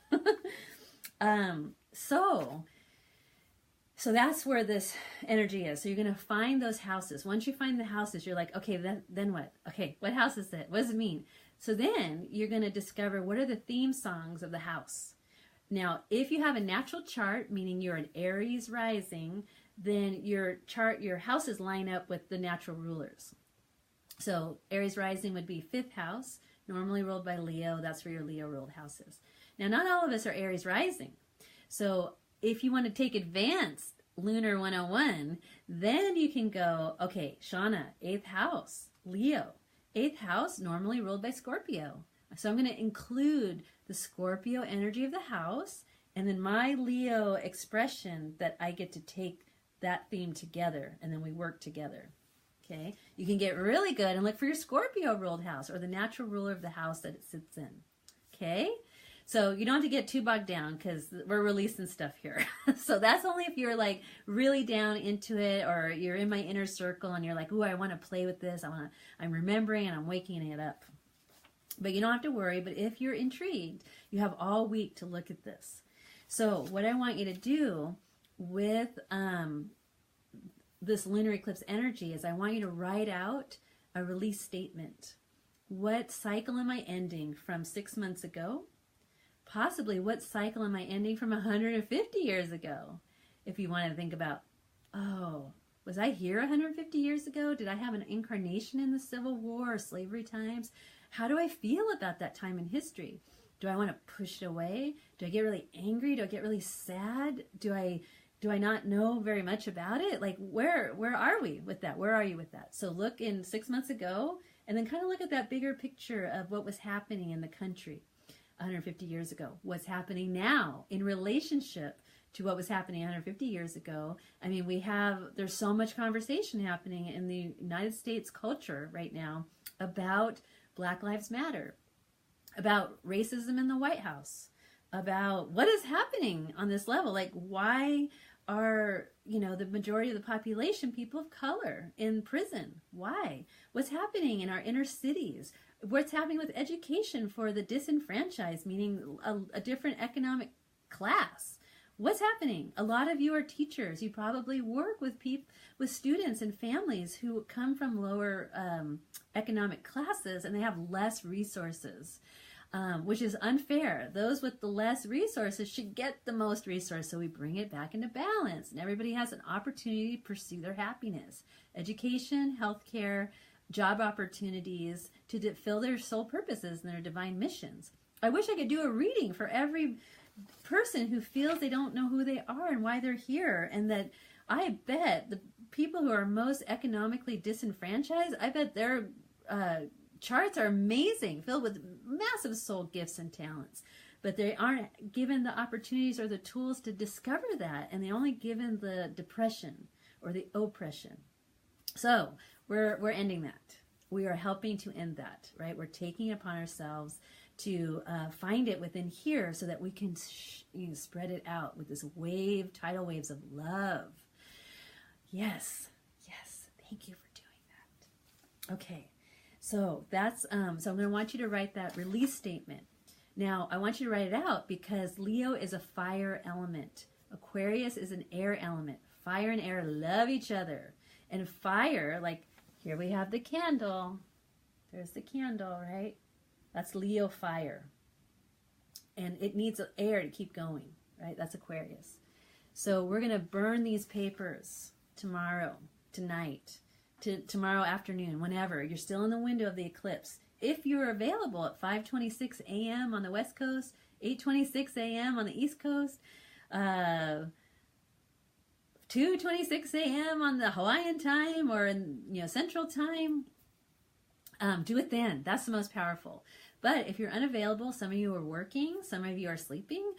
So that's where this energy is. So you're going to find those houses. Once you find the houses, you're like, okay, then what? Okay, what house is it? What does it mean? So then you're going to discover, what are the theme songs of the house? Now, if you have a natural chart, meaning you're an Aries rising, then your houses line up with the natural rulers. So Aries rising would be 5th house, normally ruled by Leo. That's where your Leo ruled house is. Now, not all of us are Aries rising. So if you want to take advanced Lunar 101, then you can go, okay, Shauna, 8th house, Leo. 8th house, normally ruled by Scorpio. So I'm going to include the Scorpio energy of the house and then my Leo expression that I get to take that theme together, and then we work together. Okay, you can get really good and look for your Scorpio ruled house or the natural ruler of the house that it sits in. Okay, so you don't have to get too bogged down because we're releasing stuff here. So that's only if you're like really down into it, or you're in my inner circle and you're like, ooh, I want to play with this. I'm remembering and I'm waking it up. But you don't have to worry. But if you're intrigued, you have all week to look at this. So what I want you to do with this lunar eclipse energy is I want you to write out a release statement. What cycle am I ending from 6 months ago? Possibly what cycle am I ending from 150 years ago? If you want to think about, oh, was I here 150 years ago? Did I have an incarnation in the Civil War or slavery times? How do I feel about that time in history? Do I want to push it away? Do I get really angry? Do I get really sad? Do I not know very much about it? Like, where are we with that? Where are you with that? So look in 6 months ago, and then kind of look at that bigger picture of what was happening in the country 150 years ago. What's happening now in relationship to what was happening 150 years ago. I mean, there's so much conversation happening in the United States culture right now about Black Lives Matter, about racism in the White House, about what is happening on this level. Like, why are, the majority of the population people of color in prison? Why? What's happening in our inner cities? What's happening with education for the disenfranchised, meaning a different economic class? What's happening? A lot of you are teachers. You probably work with with students and families who come from lower economic classes, and they have less resources, which is unfair. Those with the less resources should get the most resources, so we bring it back into balance, and everybody has an opportunity to pursue their happiness. Education, healthcare, job opportunities to fill their soul purposes and their divine missions. I wish I could do a reading for every person who feels they don't know who they are and why they're here, and that I bet the people who are most economically disenfranchised, I bet their charts are amazing, filled with massive soul gifts and talents, but they aren't given the opportunities or the tools to discover that, and they're only given the depression or the oppression. So we're ending that. We are helping to end that, right? We're taking it upon ourselves to find it within here so that we can spread it out with this wave, tidal waves of love. Yes, yes, thank you for doing that. Okay, so that's, so I'm going to want you to write that release statement. Now, I want you to write it out because Leo is a fire element. Aquarius is an air element. Fire and air love each other. And fire, like here we have the candle. There's the candle, right? That's Leo fire. And it needs air to keep going, right? That's Aquarius. So we're going to burn these papers tomorrow, tonight, tomorrow afternoon, whenever. You're still in the window of the eclipse. If you're available at 5:26 a.m. on the West Coast, 8:26 a.m. on the East Coast, 2:26 a.m. on the Hawaiian time or in Central time, do it then. That's the most powerful. But if you're unavailable, some of you are working, some of you are sleeping,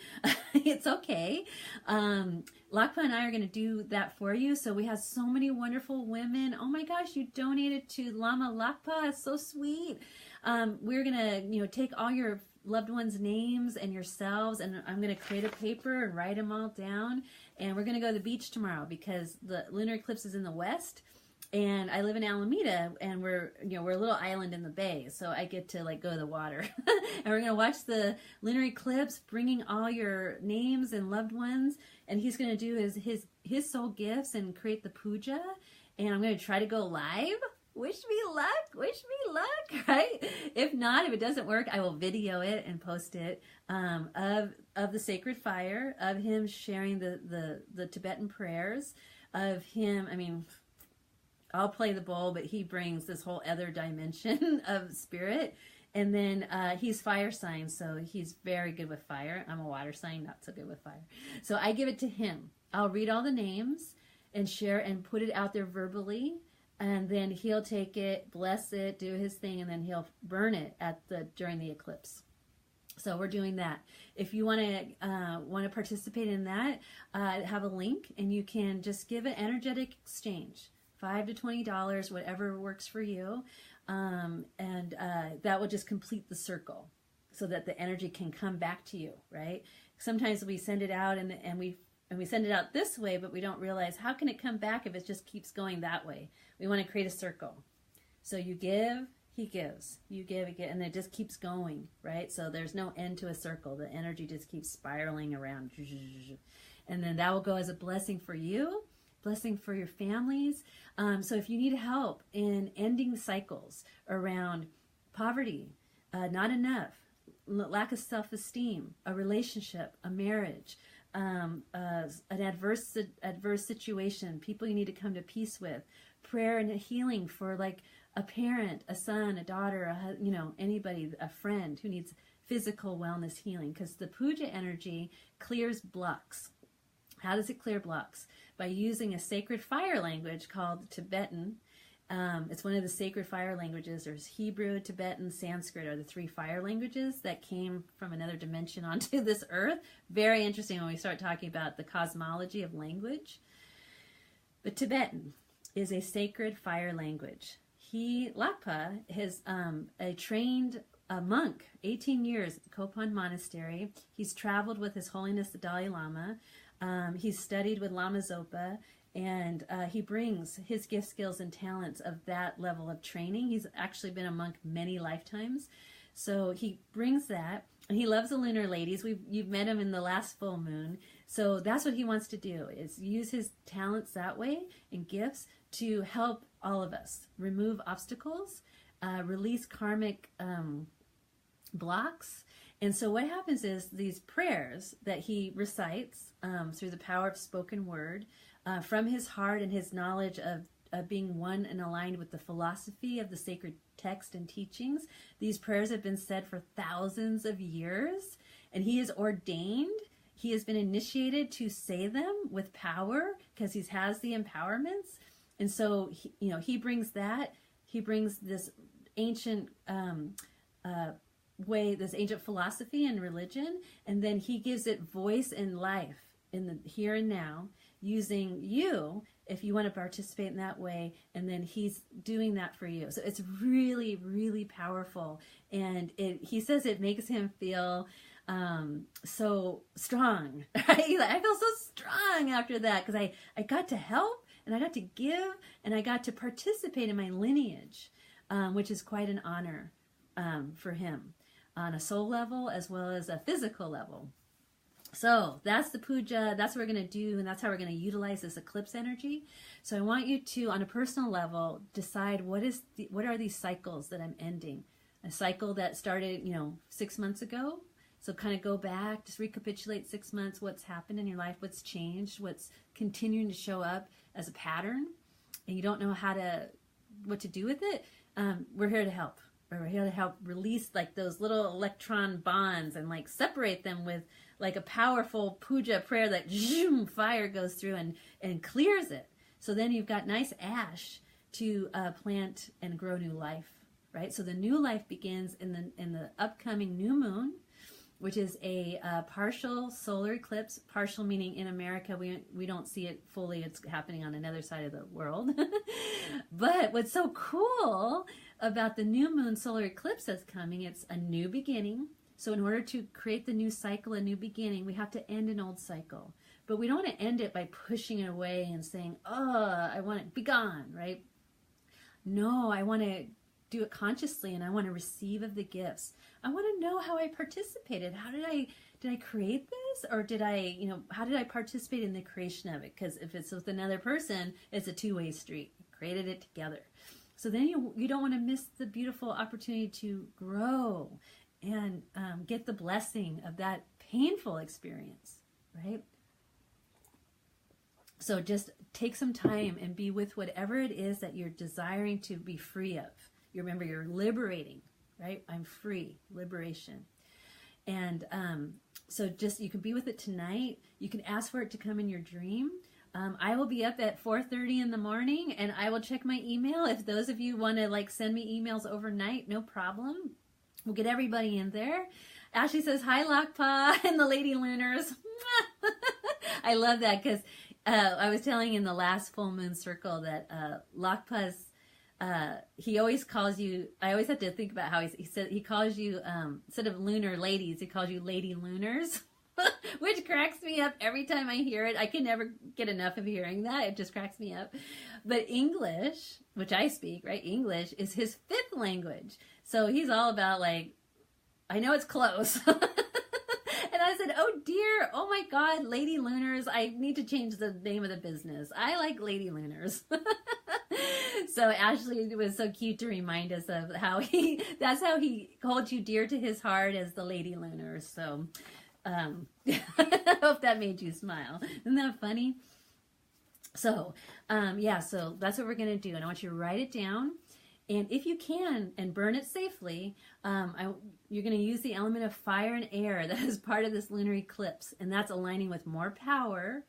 it's okay. Lakpa and I are going to do that for you. So we have so many wonderful women. Oh my gosh, you donated to Lama Lakpa. It's so sweet. We're going to, take all your loved ones' names and yourselves, and I'm going to create a paper and write them all down. And we're going to go to the beach tomorrow because the lunar eclipse is in the west. And I live in Alameda, and we're a little island in the bay, so I get to go to the water. And we're gonna watch the lunar eclipse, bringing all your names and loved ones. And he's gonna do his soul gifts and create the puja. And I'm gonna try to go live. Wish me luck, right? If not, if it doesn't work, I will video it and post it of the sacred fire, of him sharing the Tibetan prayers, of him. I mean, I'll play the bowl, but he brings this whole other dimension of spirit. And then he's fire sign, so he's very good with fire. I'm a water sign, not so good with fire. So I give it to him. I'll read all the names and share and put it out there verbally. And then he'll take it, bless it, do his thing, and then he'll burn it during the eclipse. So we're doing that. If you want to participate in that, have a link, and you can just give an energetic exchange. $5 to $20, whatever works for you, and that will just complete the circle, so that the energy can come back to you. Right? Sometimes we send it out and we send it out this way, but we don't realize how can it come back if it just keeps going that way. We want to create a circle. So you give, he gives. You give again, and it just keeps going. Right? So there's no end to a circle. The energy just keeps spiraling around, and then that will go as a blessing for you. Blessing for your families. So if you need help in ending cycles around poverty, not enough, lack of self-esteem, a relationship, a marriage, an adverse situation, people you need to come to peace with, prayer and healing for a parent, a son, a daughter, anybody, a friend who needs physical wellness healing, because the puja energy clears blocks. How does it clear blocks? By using a sacred fire language called Tibetan. It's one of the sacred fire languages. There's Hebrew, Tibetan, Sanskrit are the three fire languages that came from another dimension onto this earth. Very interesting when we start talking about the cosmology of language. But Tibetan is a sacred fire language. Lakpa is a trained monk, 18 years at the Kopan Monastery. He's traveled with His Holiness the Dalai Lama. He's studied with Lama Zopa, and he brings his gift, skills, and talents of that level of training. He's actually been a monk many lifetimes. So he brings that, And he loves the lunar ladies. You've met him in the last full moon. So that's what he wants to do, is use his talents that way and gifts to help all of us remove obstacles, release karmic blocks. And so what happens is these prayers that he recites through the power of spoken word from his heart and his knowledge of being one and aligned with the philosophy of the sacred text and teachings. These prayers have been said for thousands of years, and he is ordained. He has been initiated to say them with power because he has the empowerments. And so, he brings that. He brings this ancient way, this ancient philosophy and religion, and then he gives it voice and life in the here and now, using you if you want to participate in that way, and then he's doing that for you. So it's really, really powerful, and he says it makes him feel so strong, right? I feel so strong after that because I got to help, and I got to give, and I got to participate in my lineage, which is quite an honor for him on a soul level as well as a physical level. So that's the puja. That's what we're going to do, and that's how we're going to utilize this eclipse energy. So I want you to, on a personal level, decide what are these cycles that I'm ending. A cycle that started, 6 months ago. So kind of go back, just recapitulate 6 months, what's happened in your life, what's changed, what's continuing to show up as a pattern, and you don't know what to do with it. We're here to help. We're here to help release like those little electron bonds and like separate them with like a powerful puja prayer that zoom, fire goes through and clears it. So then you've got nice ash to plant and grow new life, right? So the new life begins in the upcoming new moon, which is a partial solar eclipse. Partial meaning in America we don't see it fully. It's happening on another side of the world. But what's so cool about the new moon solar eclipse that's coming, it's a new beginning. So in order to create the new cycle, a new beginning, we have to end an old cycle. But we don't want to end it by pushing it away and saying, oh, I want it, be gone, right? No, I want to do it consciously, and I want to receive of the gifts. I want to know how I participated. How did I create this? Or how did I participate in the creation of it? Because if it's with another person, it's a two-way street. You created it together. So then you don't want to miss the beautiful opportunity to grow and get the blessing of that painful experience, right? So just take some time and be with whatever it is that you're desiring to be free of. You remember, you're liberating, right? I'm free, liberation. And so just, you can be with it tonight. You can ask for it to come in your dream. I will be up at 4:30 in the morning, and I will check my email. If those of you want to send me emails overnight, no problem. We'll get everybody in there. Ashley says, hi, Lakpa and the Lady Lunars. I love that because I was telling in the last full moon circle that Lakpa's, he always calls you, I always have to think about how he calls you, instead of lunar ladies, he calls you Lady Lunars, which cracks me up every time I hear it. I can never get enough of hearing that. It just cracks me up. But English, which I speak, right? English is his fifth language. So he's all about I know it's close. And I said, oh dear, oh my God, Lady Lunars, I need to change the name of the business. I like Lady Lunars. So Ashley was so cute to remind us of that's how he holds you dear to his heart, as the Lady Lunars. So I hope that made you smile. Isn't that funny? So so that's what we're going to do. And I want you to write it down. And if you can, and burn it safely, you're going to use the element of fire and air that is part of this lunar eclipse. And that's aligning with more power.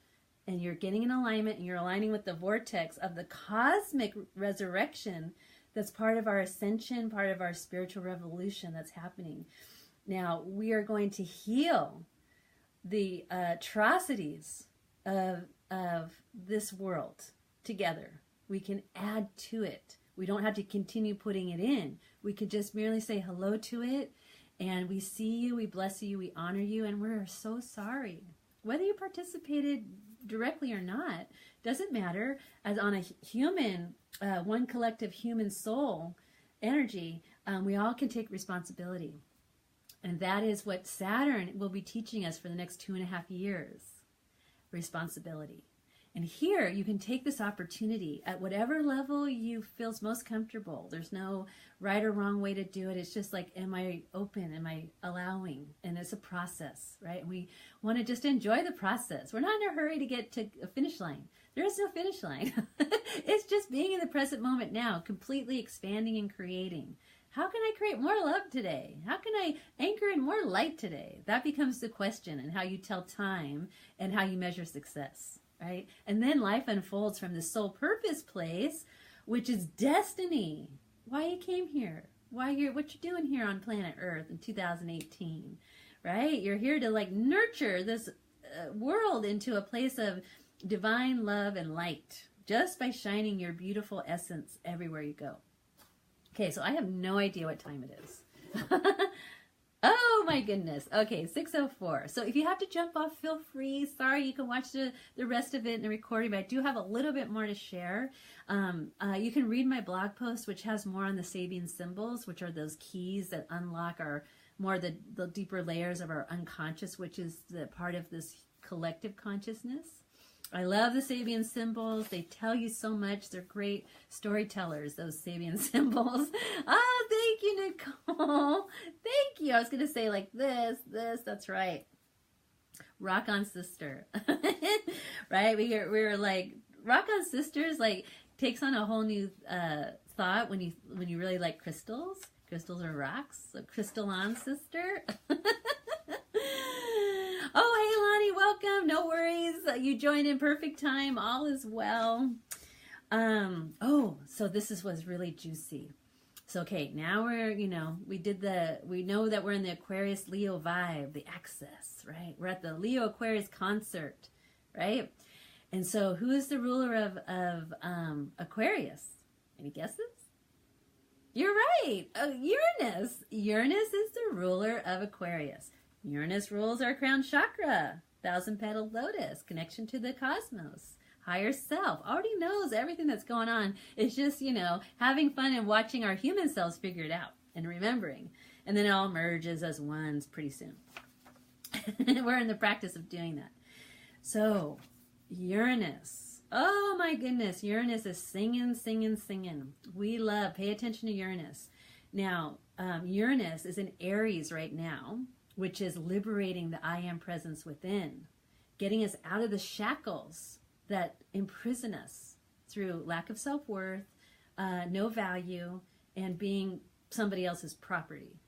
And you're getting in alignment, and you're aligning with the vortex of the cosmic resurrection that's part of our ascension, part of our spiritual revolution that's happening. Now, we are going to heal the atrocities of this world together. We can add to it. We don't have to continue putting it in. We could just merely say hello to it, and we see you, we bless you, we honor you, and we're so sorry. Whether you participated directly or not, doesn't matter. As on a human, one collective human soul energy, we all can take responsibility. And that is what Saturn will be teaching us for the next 2.5 years. Responsibility. And here you can take this opportunity at whatever level you feels most comfortable. There's no right or wrong way to do it. It's just like, am I open? Am I allowing? And it's a process, right? And we want to just enjoy the process. We're not in a hurry to get to a finish line. There is no finish line. It's just being in the present moment now, completely expanding and creating. How can I create more love today? How can I anchor in more light today? That becomes the question, and how you tell time and how you measure success. Right? And then life unfolds from the soul purpose place, which is destiny. Why you came here, what you're doing here on planet Earth in 2018, right? You're here to like nurture this world into a place of divine love and light, just by shining your beautiful essence everywhere you go. Okay, so I have no idea what time it is. Oh my goodness. Okay, 6:04. So if you have to jump off, feel free. Sorry, you can watch the rest of it in the recording, but I do have a little bit more to share. You can read my blog post, which has more on the Sabian symbols, which are those keys that unlock our the deeper layers of our unconscious, which is the part of this collective consciousness. I love the Sabian symbols. They tell you so much. They're great storytellers, those Sabian symbols. Oh, thank you, Nicole. Thank you. I was going to say like this. That's right. Rock on, sister. Right? We're like, rock on, sisters, like takes on a whole new thought when you really like crystals. Crystals are rocks. So crystal on, sister. Oh, hey, Lonnie, welcome. No worries. You joined in perfect time. All is well. So this was really juicy. So, okay, now we know that we're in the Aquarius Leo vibe, the access, right? We're at the Leo Aquarius concert, right? And so who is the ruler of Aquarius? Any guesses? You're right. Uranus. Uranus is the ruler of Aquarius. Uranus rules our crown chakra, 1,000-petaled lotus, connection to the cosmos, higher self, already knows everything that's going on. It's just, having fun and watching our human selves figure it out and remembering. And then it all merges as ones pretty soon. We're in the practice of doing that. So, Uranus. Oh my goodness, Uranus is singing, singing, singing. We love, pay attention to Uranus. Now, Uranus is in Aries right now, which is liberating the I am presence within, getting us out of the shackles that imprison us through lack of self-worth, no value, and being somebody else's property.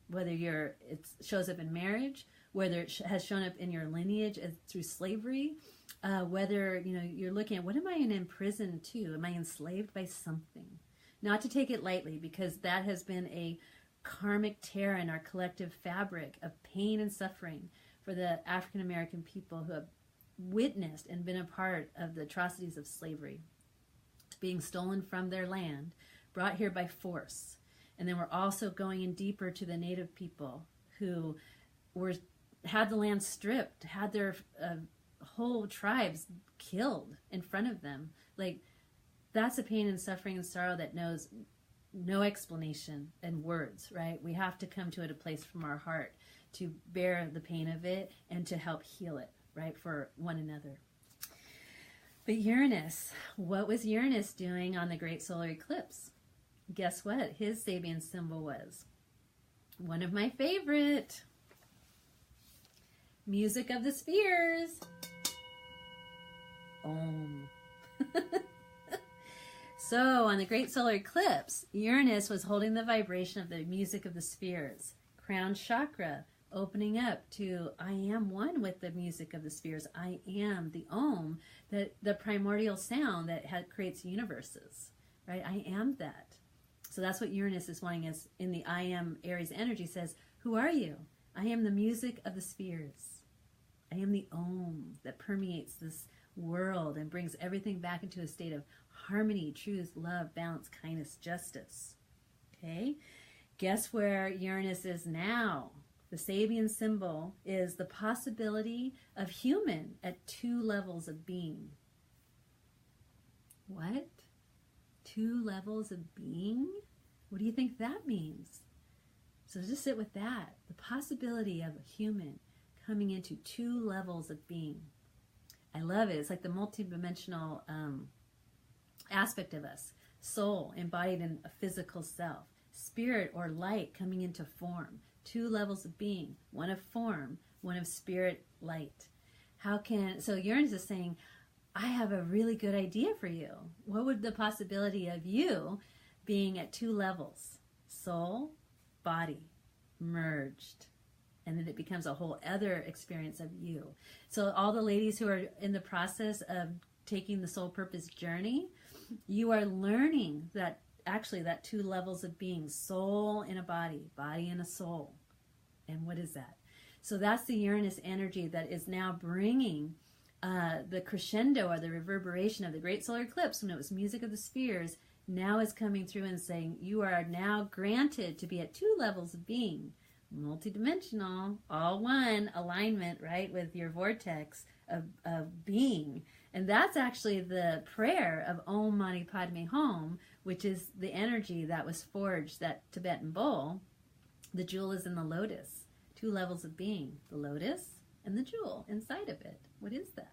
Whether it shows up in marriage, whether it has shown up in your lineage through slavery, whether you're looking at what am I imprisoned to? Am I enslaved by something? Not to take it lightly, because that has been a karmic tear in our collective fabric of pain and suffering for the African American people who have witnessed and been a part of the atrocities of slavery, being stolen from their land, brought here by force. And then we're also going in deeper to the Native people who had the land stripped, had their whole tribes killed in front of them. Like, that's a pain and suffering and sorrow that knows no explanation and words, right? We have to come to it a place from our heart to bear the pain of it and to help heal it, right, for one another. But Uranus, what was Uranus doing on the Great Solar Eclipse? Guess what? His Sabian symbol was one of my favorite. Music of the spheres. Om. So, on the Great Solar Eclipse, Uranus was holding the vibration of the music of the spheres. Crown chakra, opening up to, I am one with the music of the spheres. I am the Om, the primordial sound that creates universes, right? I am that. So that's what Uranus is wanting us in the I am Aries energy says, who are you? I am the music of the spheres. I am the Om that permeates this world and brings everything back into a state of harmony, truth, love, balance, kindness, justice. Okay? Guess where Uranus is now? The Sabian symbol is the possibility of human at 2 levels of being. What? 2 levels of being? What do you think that means? So just sit with that. The possibility of a human coming into 2 levels of being. I love it. It's like the multidimensional aspect of us. Soul embodied in a physical self. Spirit or light coming into form. 2 levels of being. One of form, one of spirit, light. So Uranus is saying, I have a really good idea for you. What would the possibility of you being at 2 levels? Soul, body, merged. And then it becomes a whole other experience of you. So all the ladies who are in the process of taking the soul purpose journey, you are learning that actually that 2 levels of being, soul in a body, body in a soul. And what is that? So that's the Uranus energy that is now bringing the crescendo or the reverberation of the great solar eclipse, when it was music of the spheres, now is coming through and saying you are now granted to be at 2 levels of being, multidimensional, all one alignment, right, with your vortex of being. And that's actually the prayer of Om Mani Padme Hum, which is the energy that was forged, that Tibetan bowl. The jewel is in the lotus. 2 levels of being, the lotus and the jewel inside of it. What is that?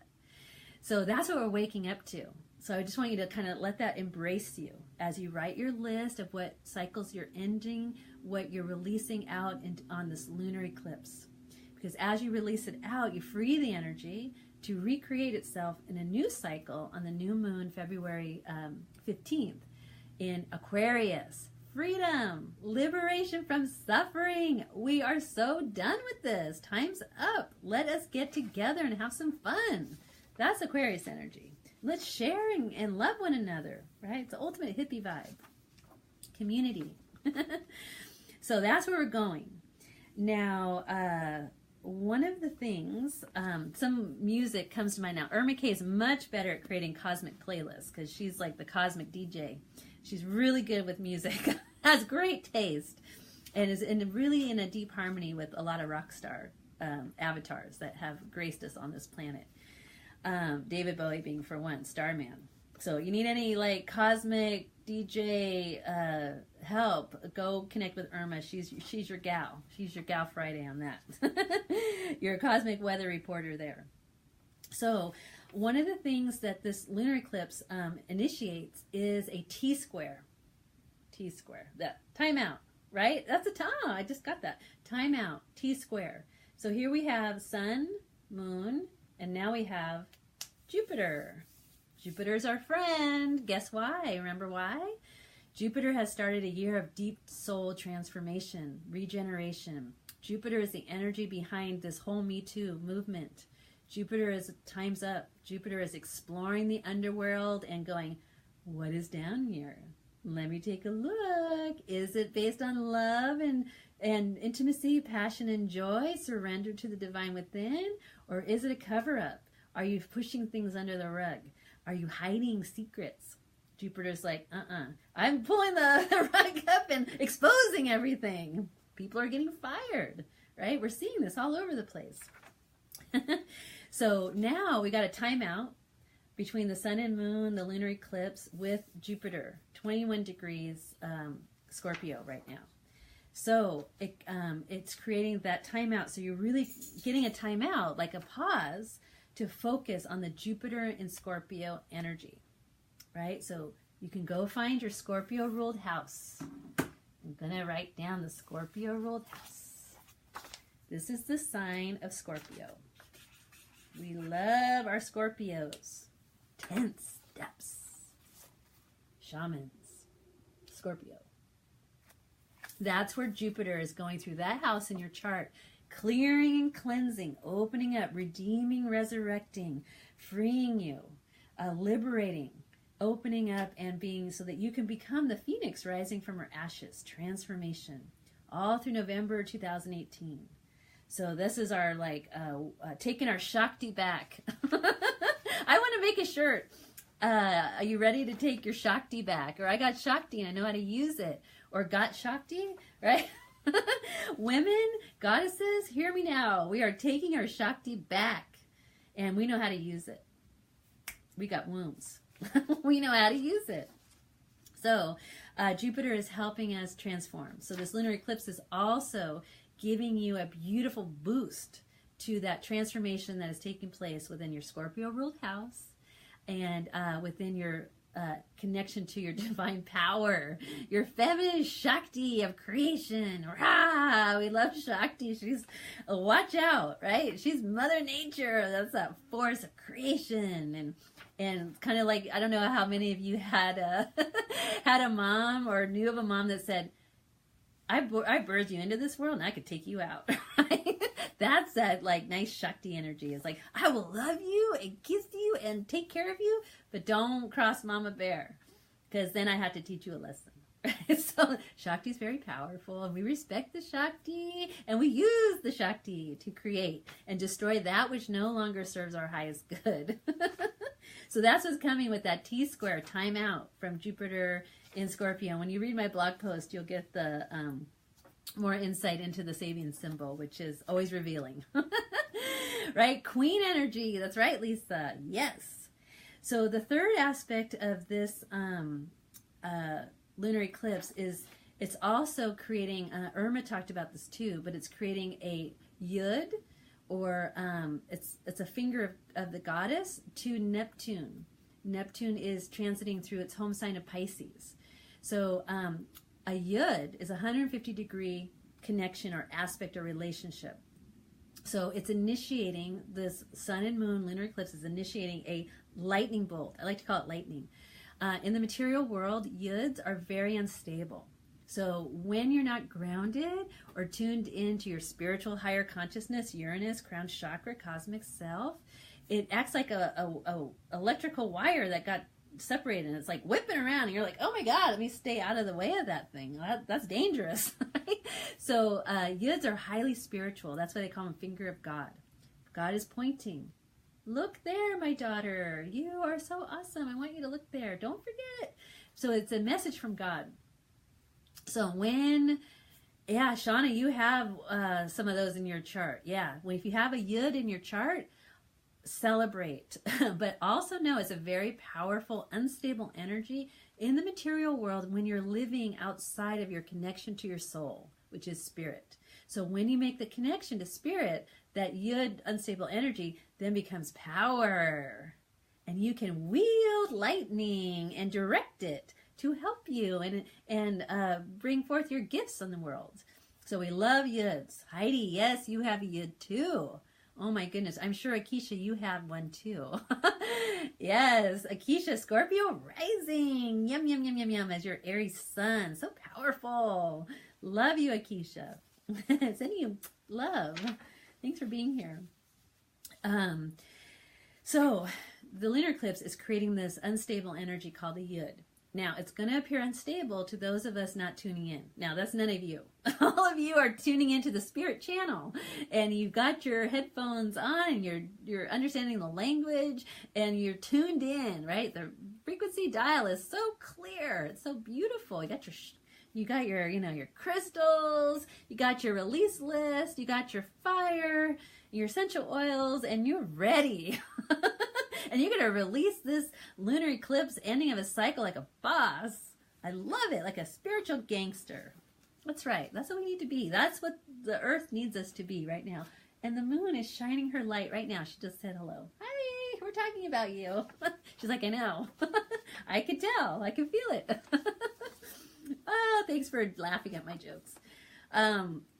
So that's what we're waking up to. So I just want you to kind of let that embrace you as you write your list of what cycles you're ending, what you're releasing out on this lunar eclipse. Because as you release it out, you free the energy to recreate itself in a new cycle on the new moon, February 15th, in Aquarius. Freedom, liberation from suffering. We are so done with this. Time's up. Let us get together and have some fun. That's Aquarius energy. Let's share and love one another, right? It's the ultimate hippie vibe. Community. So that's where we're going. Now, one of the things, some music comes to mind now. Irma K is much better at creating cosmic playlists because she's like the cosmic DJ. She's really good with music, has great taste, and is really in a deep harmony with a lot of rock star avatars that have graced us on this planet. David Bowie being for one, Starman. So you need any like cosmic DJ help, go connect with Irma. She's your gal. She's your gal Friday on that. You're a cosmic weather reporter there. So one of the things that this lunar eclipse initiates is a T-square. T-square. That timeout, right? That's a time. I just got that. Timeout. T-square. So here we have Sun, Moon, and now we have Jupiter. Jupiter's our friend. Guess why? Remember why? Jupiter has started a year of deep soul transformation, regeneration. Jupiter is the energy behind this whole Me Too movement. Jupiter is time's up. Jupiter is exploring the underworld and going, what is down here? Let me take a look. Is it based on love and intimacy, passion and joy, surrender to the divine within? Or is it a cover-up? Are you pushing things under the rug? Are you hiding secrets? Jupiter's like, I'm pulling the rug up and exposing everything. People are getting fired, right? We're seeing this all over the place. So now we got a timeout between the sun and moon, the lunar eclipse with Jupiter, 21 degrees Scorpio right now. So it's creating that timeout. So you're really getting a timeout, like a pause, to focus on the Jupiter in Scorpio energy, right? So you can go find your Scorpio ruled house. I'm going to write down the Scorpio ruled house. This is the sign of Scorpio. We love our Scorpios. 10 steps. Shamans. Scorpio. That's where Jupiter is going through that house in your chart. Clearing and cleansing, opening up, redeeming, resurrecting, freeing you, liberating, opening up and being so that you can become the phoenix rising from her ashes. Transformation. All through November 2018. So this is our, taking our Shakti back. I want to make a shirt. Are you ready to take your Shakti back? Or I got Shakti and I know how to use it. Or got Shakti, right? Women, goddesses, hear me now. We are taking our Shakti back. And we know how to use it. We got wombs. We know how to use it. So Jupiter is helping us transform. So this lunar eclipse is also giving you a beautiful boost to that transformation that is taking place within your Scorpio ruled house and within your connection to your divine power, your feminine Shakti of creation. Rah! We love Shakti. She's, watch out, right? She's Mother Nature. That's that force of creation. And kind of like, I don't know how many of you had had a mom or knew of a mom that said, I birthed you into this world and I could take you out, right? That's that like nice Shakti energy. It's like, I will love you and kiss you and take care of you, but don't cross Mama Bear, because then I have to teach you a lesson. Right? So Shakti is very powerful, and we respect the Shakti, and we use the Shakti to create and destroy that which no longer serves our highest good. So that's what's coming with that T-square timeout from Jupiter in Scorpio. When you read my blog post, you'll get the more insight into the Sabian symbol, which is always revealing. Right? Queen energy. That's right, Lisa. Yes. So the third aspect of this lunar eclipse is it's also creating, Irma talked about this too, but it's creating a yud, or it's a finger of the goddess to Neptune. Neptune is transiting through its home sign of Pisces. So a yud is a 150-degree connection or aspect or relationship. So it's initiating, this sun and moon lunar eclipse is initiating a lightning bolt. I like to call it lightning. In the material world, yuds are very unstable. So when you're not grounded or tuned into your spiritual higher consciousness, Uranus, crown chakra, cosmic self, it acts like a electrical wire that got separated, and it's like whipping around, and you're like, oh my God, let me stay out of the way of that thing. That's dangerous. Right? So yuds are highly spiritual. That's why they call them finger of God. God is pointing. Look there, my daughter. You are so awesome. I want you to look there. Don't forget. So it's a message from God. So when, yeah, Shauna, you have some of those in your chart. Yeah, if you have a yud in your chart, celebrate. But also know it's a very powerful, unstable energy in the material world when you're living outside of your connection to your soul, which is spirit. So when you make the connection to spirit, that yud, unstable energy, then becomes power. And you can wield lightning and direct it to help you and bring forth your gifts in the world. So we love yuds. Heidi, yes, you have a yud too. Oh my goodness. I'm sure, Akisha, you have one too. Yes, Akisha, Scorpio rising. Yum, yum, yum, yum, yum, as your Aries sun. So powerful. Love you, Akisha. Sending you love. Thanks for being here. So the lunar eclipse is creating this unstable energy called a yud. Now, it's going to appear unstable to those of us not tuning in. Now, that's none of you. All of you are tuning into the spirit channel, and you've got your headphones on, and you're understanding the language, and you're tuned in, right? The frequency dial is so clear. It's so beautiful. You got your your crystals, you got your release list, you got your fire, your essential oils, and you're ready. And you're going to release this lunar eclipse ending of a cycle like a boss. I love it, like a spiritual gangster. That's right. That's what we need to be. That's what the earth needs us to be right now. And the moon is shining her light right now. She just said hello. Hi, we're talking about you. She's like, I know. I could tell. I can feel it. Oh, thanks for laughing at my jokes.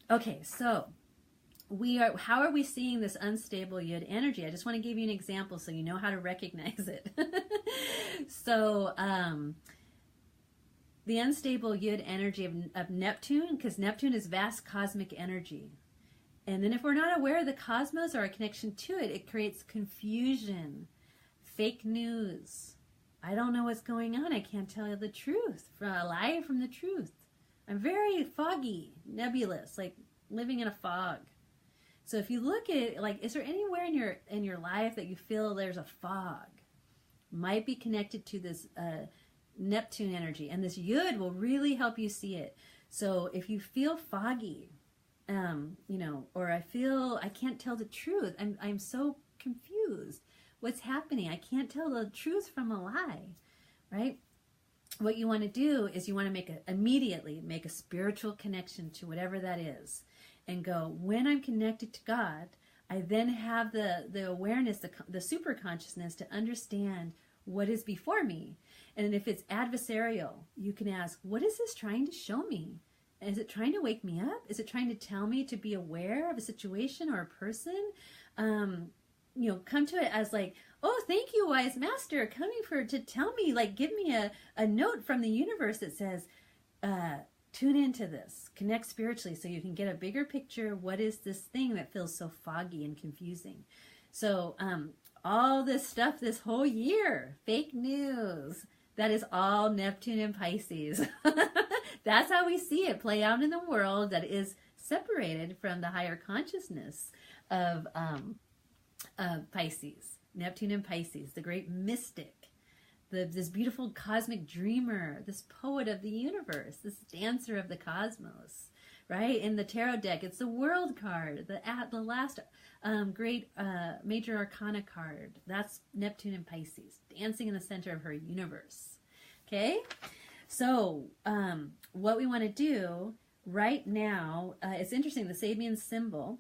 Okay, so how are we seeing this unstable yud energy? I just want to give you an example so you know how to recognize it. So the unstable yud energy of Neptune, because Neptune is vast cosmic energy. And then if we're not aware of the cosmos or a connection to it, it creates confusion, fake news. I don't know what's going on. I can't tell you the truth, from a lie from the truth. I'm very foggy, nebulous, like living in a fog. So if you look at it, like, is there anywhere in your life that you feel there's a fog? Might be connected to this Neptune energy, and this yud will really help you see it. So if you feel foggy, or I can't tell the truth. I'm so confused. What's happening? I can't tell the truth from a lie, right? what you want to do is you want to immediately make a spiritual connection to whatever that is, and go, when I'm connected to God, I then have the awareness, the super consciousness to understand what is before me. And if it's adversarial, you can ask, what is this trying to show me? Is it trying to wake me up? Is it trying to tell me to be aware of a situation or a person? Come to it as like, oh, thank you, wise master, coming to tell me, like, give me a note from the universe that says, tune into this, connect spiritually so you can get a bigger picture. What is this thing that feels so foggy and confusing? So all this stuff this whole year, fake news, that is all Neptune and Pisces. That's how we see it play out in the world that is separated from the higher consciousness of Pisces. Neptune and Pisces, the great mystic, this beautiful cosmic dreamer, this poet of the universe, this dancer of the cosmos, right? In the tarot deck, it's the World card, the last great major arcana card. That's Neptune and Pisces, dancing in the center of her universe. Okay? So what we want to do right now, it's interesting, the Sabian symbol,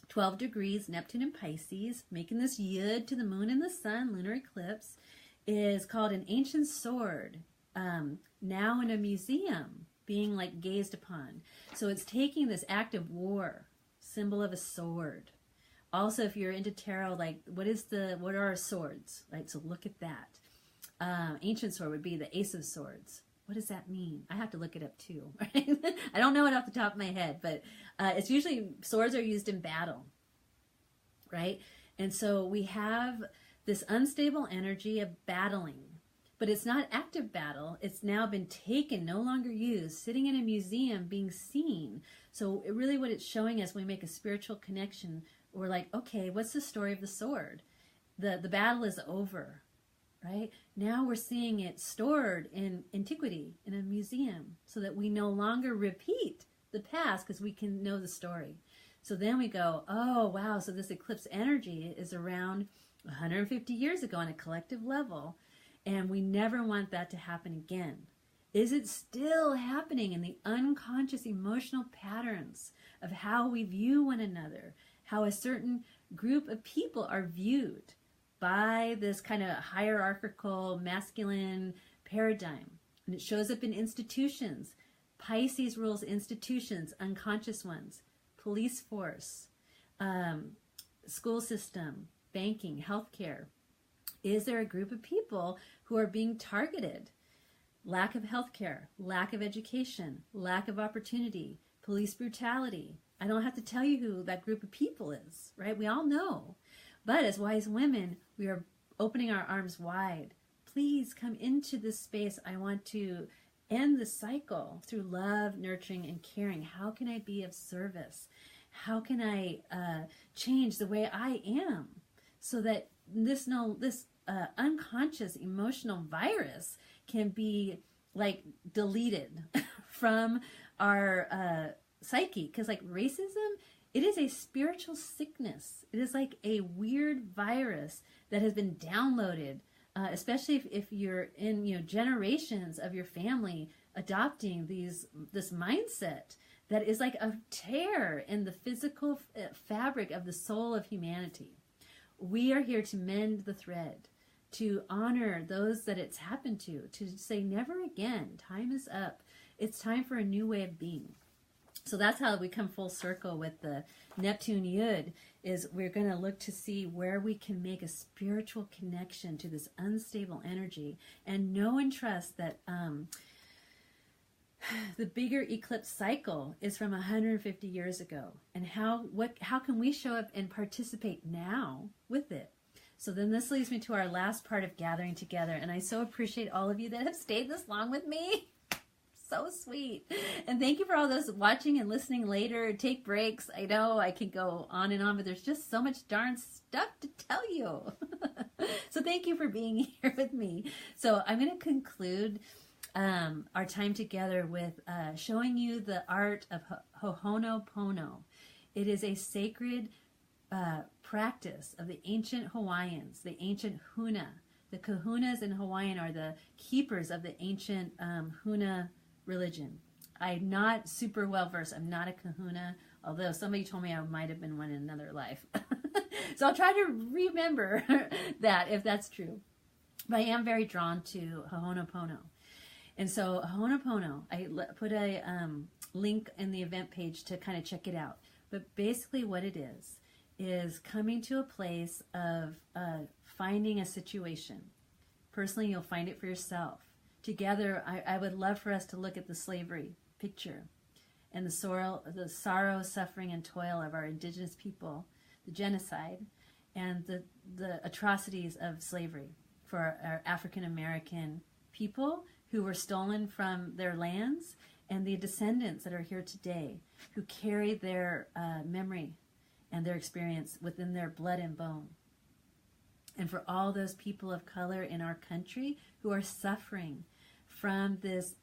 12 degrees, Neptune and Pisces, making this yud to the moon and the sun, lunar eclipse, is called an ancient sword, now in a museum, being like gazed upon. So it's taking this act of war, symbol of a sword. Also, if you're into tarot, like what are our swords? Right, so look at that. Ancient sword would be the Ace of Swords. What does that mean? I have to look it up too. Right? I don't know it off the top of my head, but it's usually swords are used in battle, right? And so we have this unstable energy of battling, but it's not active battle. It's now been taken, no longer used, sitting in a museum, being seen. So really what it's showing us when we make a spiritual connection, we're like, okay, what's the story of the sword? The battle is over, right? Now we're seeing it stored in antiquity, in a museum, so that we no longer repeat the past because we can know the story. So then we go, oh, wow, so this eclipse energy is around 150 years ago on a collective level, and we never want that to happen again. Is it still happening in the unconscious emotional patterns of how we view one another, how a certain group of people are viewed by this kind of hierarchical masculine paradigm? And it shows up in institutions. Pisces rules institutions, unconscious ones, police force, school system, banking, healthcare. Is there a group of people who are being targeted? Lack of healthcare, lack of education, lack of opportunity, police brutality. I don't have to tell you who that group of people is, right? We all know. But as wise women, we are opening our arms wide. Please come into this space. I want to end the cycle through love, nurturing, and caring. How can I be of service? How can I change the way I am so that this unconscious emotional virus can be like deleted from our psyche? Because like racism, it is a spiritual sickness. It is like a weird virus that has been downloaded, especially if you're in generations of your family adopting this mindset that is like a tear in the physical fabric of the soul of humanity. We are here to mend the thread, to honor those that it's happened to say never again. Time is up. It's time for a new way of being. So that's how we come full circle with the Neptune Yud, is we're going to look to see where we can make a spiritual connection to this unstable energy and know and trust that the bigger eclipse cycle is from 150 years ago. And how can we show up and participate now with it? So then this leads me to our last part of gathering together. And I so appreciate all of you that have stayed this long with me. So sweet. And thank you for all those watching and listening later. Take breaks. I know I can go on and on, but there's just so much darn stuff to tell you. So thank you for being here with me. So I'm going to conclude our time together with showing you the art of Ho'oponopono. It is a sacred practice of the ancient Hawaiians, the ancient Huna, The kahunas in Hawaiian are the keepers of the ancient Huna religion. I'm not super well versed. I'm not a kahuna, although somebody told me I might have been one in another life. So I'll try to remember that if that's true. But I am very drawn to Ho'oponopono. And so Ho'oponopono, I put a link in the event page to kind of check it out. But basically what it is coming to a place of finding a situation. Personally, you'll find it for yourself. Together, I would love for us to look at the slavery picture and the sorrow, suffering, and toil of our indigenous people, the genocide, and the atrocities of slavery for our African American people who were stolen from their lands, and the descendants that are here today who carry their memory and their experience within their blood and bone. And for all those people of color in our country who are suffering from this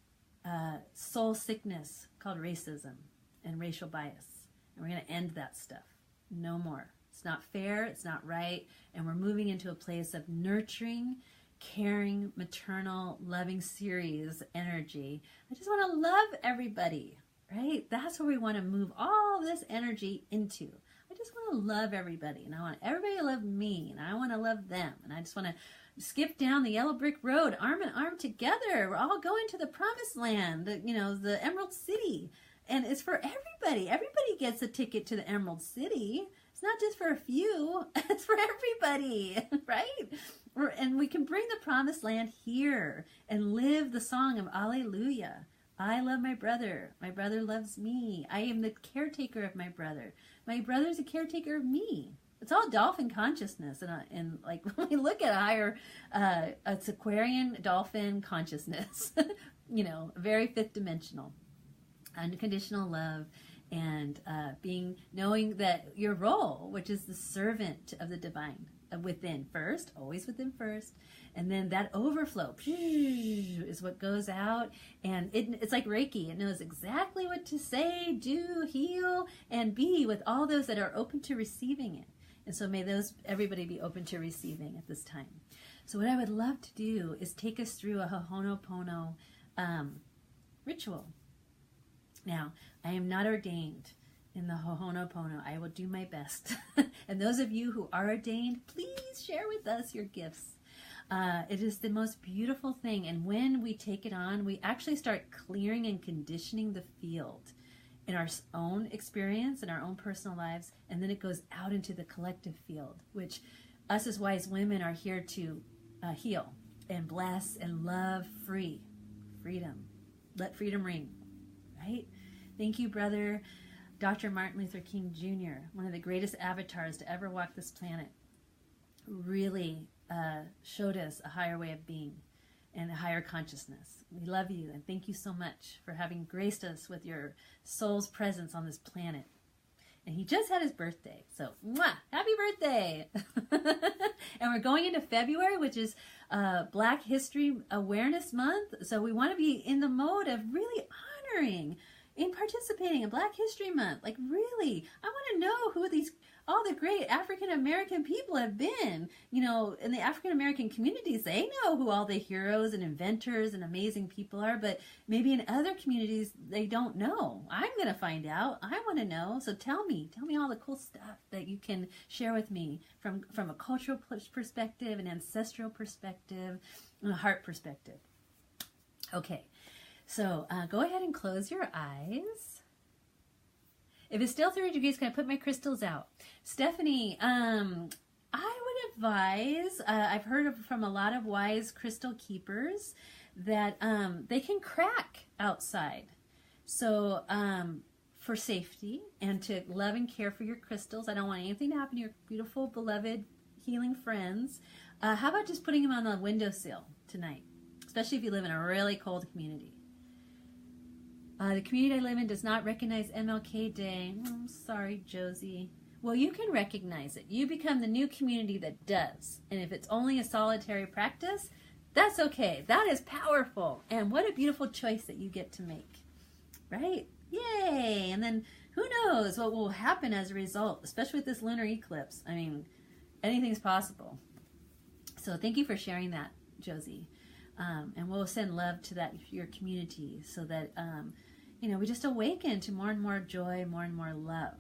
soul sickness called racism and racial bias. And we're going to end that stuff. No more. It's not fair. It's not right. And we're moving into a place of nurturing, caring, maternal, loving series energy. I just want to love everybody, right? That's where we want to move all this energy into. I just want to love everybody, and I want everybody to love me, and I want to love them, and I just want to skip down the yellow brick road, arm in arm together. We're all going to the promised land, the Emerald City, and it's for everybody. Everybody gets a ticket to the Emerald City. It's not just for a few. It's for everybody, right? And we can bring the promised land here and live the song of Alleluia. I love my brother. My brother loves me. I am the caretaker of my brother. My brother's a caretaker of me. It's all dolphin consciousness. And like when we look at higher, it's Aquarian dolphin consciousness, very fifth dimensional, unconditional love, and knowing that your role, which is the servant of the divine, within first, always within first, and then that overflow is what goes out, and it's like Reiki. It knows exactly what to say, do, heal, and be with all those that are open to receiving it. And so may everybody be open to receiving at this time. So what I would love to do is take us through a Ho'oponopono ritual. Now, I am not ordained in the Ho'oponopono. I will do my best. And those of you who are ordained, please share with us your gifts. It is the most beautiful thing. And when we take it on, we actually start clearing and conditioning the field in our own experience, in our own personal lives. And then it goes out into the collective field, which us as wise women are here to heal and bless and love freedom. Let freedom ring, right? Thank you, brother. Dr. Martin Luther King Jr., one of the greatest avatars to ever walk this planet, really showed us a higher way of being and a higher consciousness. We love you, and thank you so much for having graced us with your soul's presence on this planet. And he just had his birthday, so mwah, happy birthday! And we're going into February, which is Black History Awareness Month, so we want to be in the mode of really honoring in participating in Black History Month. Like, really, I want to know who all the great African American people have been. In the African American communities, they know who all the heroes and inventors and amazing people are, but maybe in other communities, they don't know. I'm going to find out. I want to know. So tell me all the cool stuff that you can share with me from a cultural perspective, an ancestral perspective, and a heart perspective. Okay. So go ahead and close your eyes. If it's still 30 degrees, can I put my crystals out? Stephanie, I would advise, I've heard from a lot of wise crystal keepers that they can crack outside. So for safety and to love and care for your crystals, I don't want anything to happen to your beautiful, beloved, healing friends. How about just putting them on the windowsill tonight, especially if you live in a really cold community? The community I live in does not recognize MLK Day. I'm sorry, Josie. Well, you can recognize it. You become the new community that does. And if it's only a solitary practice, that's okay. That is powerful. And what a beautiful choice that you get to make. Right? Yay! And then who knows what will happen as a result, especially with this lunar eclipse. I mean, anything's possible. So thank you for sharing that, Josie. And we'll send love to that your community so that we just awaken to more and more joy, more and more love.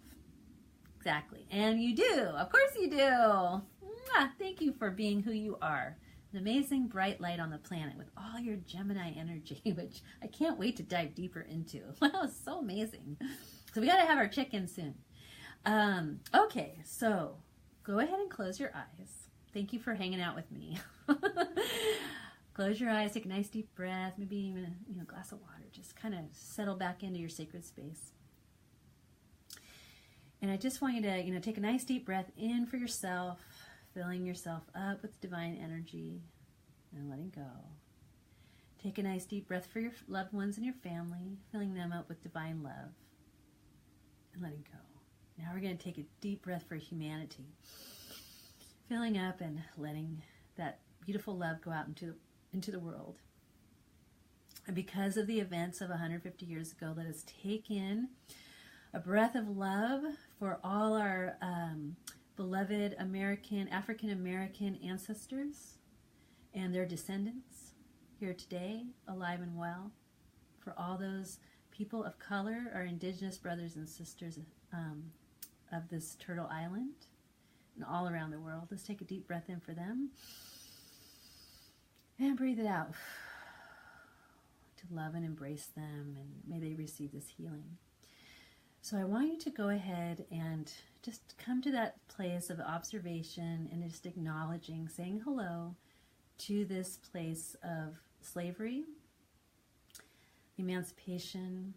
Exactly. And you do. Of course you do. Mwah! Thank you for being who you are. An amazing bright light on the planet with all your Gemini energy, which I can't wait to dive deeper into. Wow, it's so amazing. So we got to have our check-in soon. Okay, so go ahead and close your eyes. Thank you for hanging out with me. Close your eyes, take a nice deep breath, maybe even a glass of water. Just kind of settle back into your sacred space. And I just want you to, take a nice deep breath in for yourself, filling yourself up with divine energy and letting go. Take a nice deep breath for your loved ones and your family, filling them up with divine love and letting go. Now we're going to take a deep breath for humanity, filling up and letting that beautiful love go out into the world. And because of the events of 150 years ago, let us take in a breath of love for all our beloved African American ancestors and their descendants here today, alive and well. For all those people of color, our indigenous brothers and sisters of this Turtle Island and all around the world. Let's take a deep breath in for them and breathe it out to love and embrace them, and may they receive this healing. So I want you to go ahead and just come to that place of observation and just acknowledging, saying hello to this place of slavery, emancipation,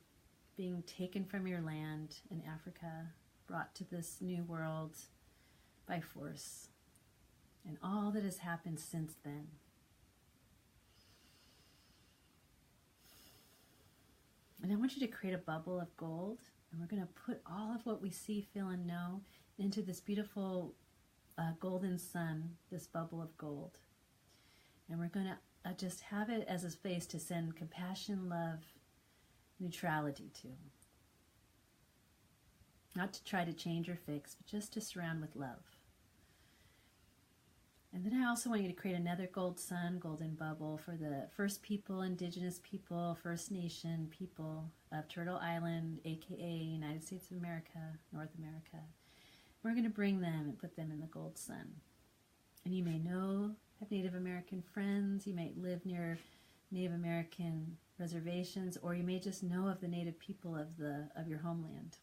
being taken from your land in Africa, brought to this new world by force, and all that has happened since then. And I want you to create a bubble of gold. And we're going to put all of what we see, feel, and know into this beautiful golden sun, this bubble of gold. And we're going to just have it as a space to send compassion, love, neutrality to. Not to try to change or fix, but just to surround with love. And then I also want you to create another gold sun, golden bubble for the first people, indigenous people, First Nation people of Turtle Island, aka United States of America, North America. We're going to bring them and put them in the gold sun. And you may have Native American friends, you might live near Native American reservations, or you may just know of the Native people of your homeland.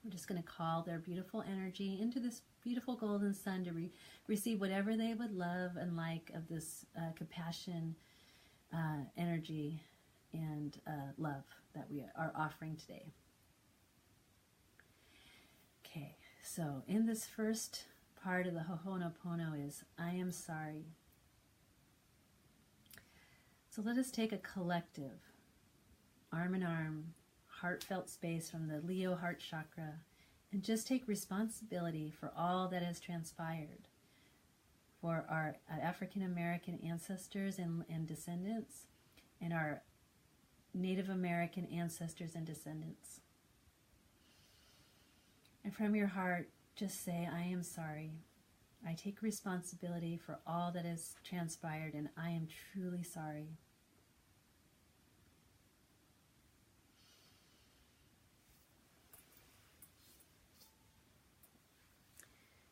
We're just going to call their beautiful energy into this beautiful golden sun to receive whatever they would love and like of this compassion, energy, and love that we are offering today. Okay, so in this first part of the Ho'oponopono is, I am sorry. So let us take a collective, arm in arm, heartfelt space from the Leo heart chakra and just take responsibility for all that has transpired, for our African American ancestors and descendants, and our Native American ancestors and descendants. And from your heart, just say, I am sorry. I take responsibility for all that has transpired, and I am truly sorry.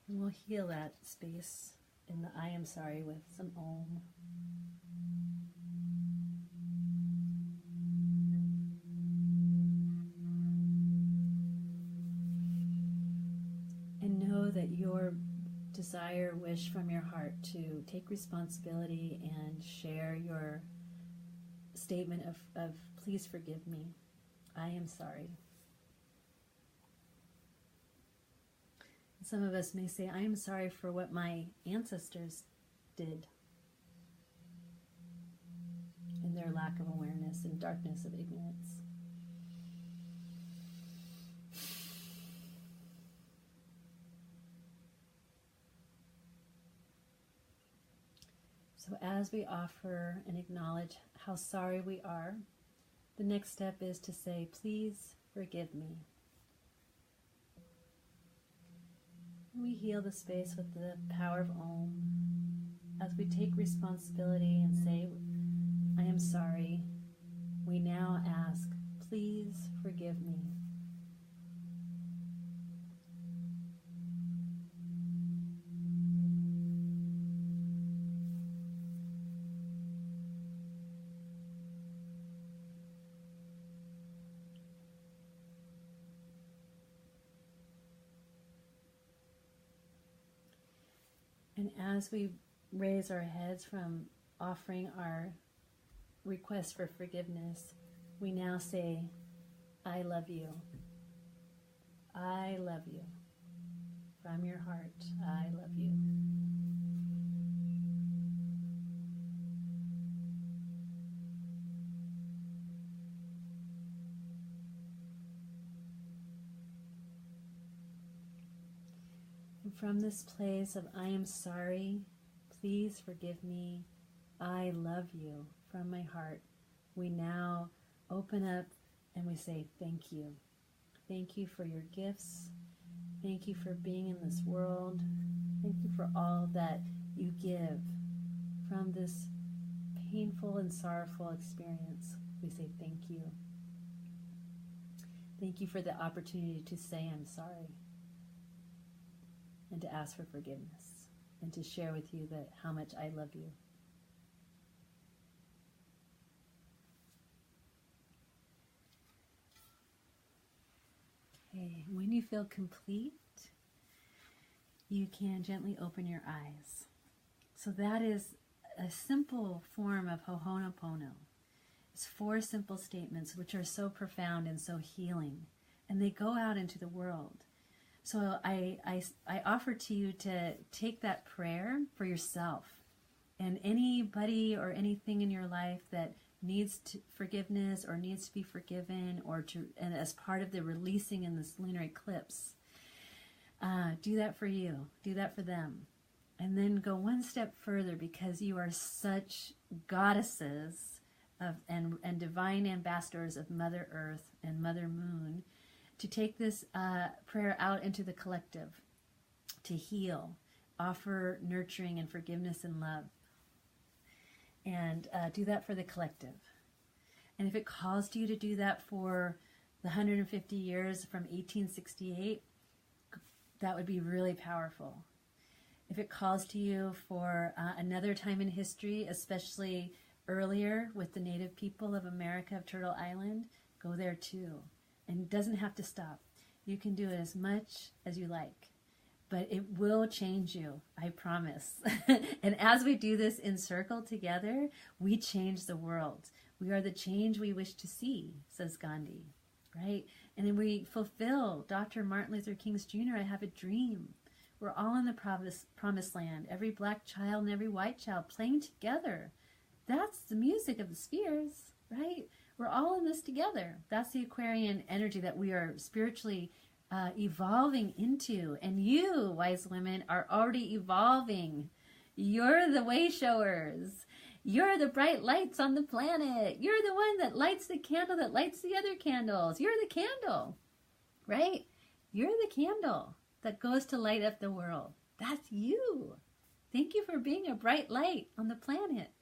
And we'll heal that space in the I am sorry with some Om. And know that your desire, wish from your heart to take responsibility and share your statement of please forgive me. I am sorry. Some of us may say, I am sorry for what my ancestors did in their lack of awareness and darkness of ignorance. So as we offer and acknowledge how sorry we are, the next step is to say, please forgive me. We heal the space with the power of Om. as we take responsibility and say, I am sorry, we now ask, please forgive me. And as we raise our heads from offering our request for forgiveness, we now say, I love you. I love you. From your heart, I love you. And from this place of I am sorry, please forgive me, I love you, from my heart, we now open up and we say thank you. Thank you for your gifts. Thank you for being in this world. Thank you for all that you give from this painful and sorrowful experience. We say thank you. Thank you for the opportunity to say I'm sorry and to ask for forgiveness and to share with you that how much I love you. Okay, when you feel complete, you can gently open your eyes. So that is a simple form of Ho'oponopono. It's 4 simple statements which are so profound and so healing, and they go out into the world. So I offer to you to take that prayer for yourself and anybody or anything in your life that needs forgiveness or needs to be forgiven, and as part of the releasing in this lunar eclipse. Do that for you. Do that for them. And then go one step further, because you are such goddesses and divine ambassadors of Mother Earth and Mother Moon, to take this prayer out into the collective, to heal, offer nurturing and forgiveness and love. And do that for the collective. And if it calls to you to do that for the 150 years from 1868, that would be really powerful. If it calls to you for another time in history, especially earlier with the native people of America, of Turtle Island, go there too. And it doesn't have to stop. You can do it as much as you like. But it will change you, I promise. And as we do this in circle together, we change the world. We are the change we wish to see, says Gandhi, right? And then we fulfill Dr. Martin Luther King's Jr., I have a dream. We're all in the promised land, every black child and every white child playing together. That's the music of the spheres, right? We're all in this together. That's the Aquarian energy that we are spiritually evolving into. And you, wise women, are already evolving. You're the way showers. You're the bright lights on the planet. You're the one that lights the candle that lights the other candles. You're the candle, right? You're the candle that goes to light up the world. That's you. Thank you for being a bright light on the planet.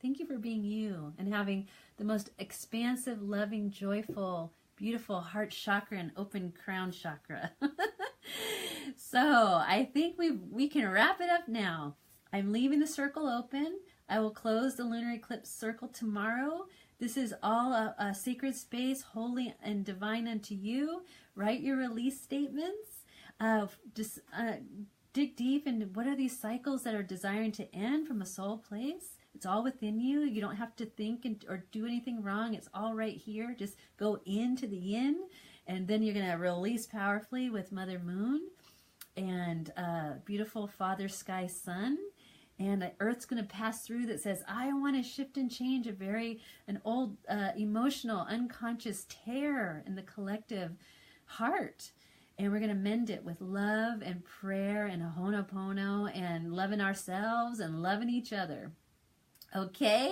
Thank you for being you and having the most expansive, loving, joyful, beautiful heart chakra and open crown chakra. So I think we can wrap it up now. I'm leaving the circle open. I will close the lunar eclipse circle tomorrow. This is all a sacred space, holy and divine unto you. Write your release statements. Just dig deep into what are these cycles that are desiring to end from a soul place. It's all within you. You don't have to think or do anything wrong. It's all right here. Just go into the yin, and then you're going to release powerfully with Mother Moon and beautiful Father Sky Sun. And Earth's going to pass through that says, I want to shift and change an old emotional, unconscious tear in the collective heart. And we're going to mend it with love and prayer and Ho'oponopono and loving ourselves and loving each other. Okay?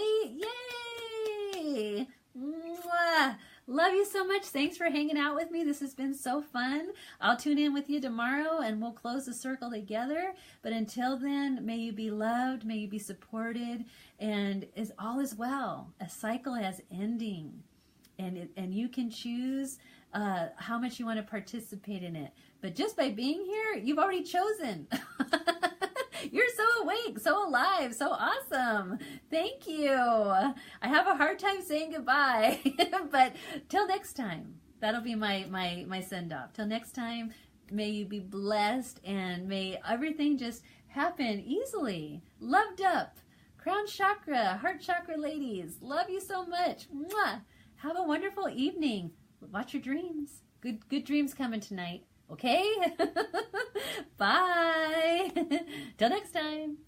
Yay! Mwah! Love you so much. Thanks for hanging out with me. This has been so fun. I'll tune in with you tomorrow and we'll close the circle together. But until then, may you be loved, may you be supported, and all is well. A cycle has ending, and you can choose how much you want to participate in it. But just by being here, you've already chosen. You're so awake, so alive, so awesome. Thank you. I have a hard time saying goodbye, but till next time, that'll be my send-off. Till next time, may you be blessed and may everything just happen easily. Loved up. Crown chakra, heart chakra ladies. Love you so much. Mwah. Have a wonderful evening. Watch your dreams. Good dreams coming tonight. Okay? Bye. Till next time.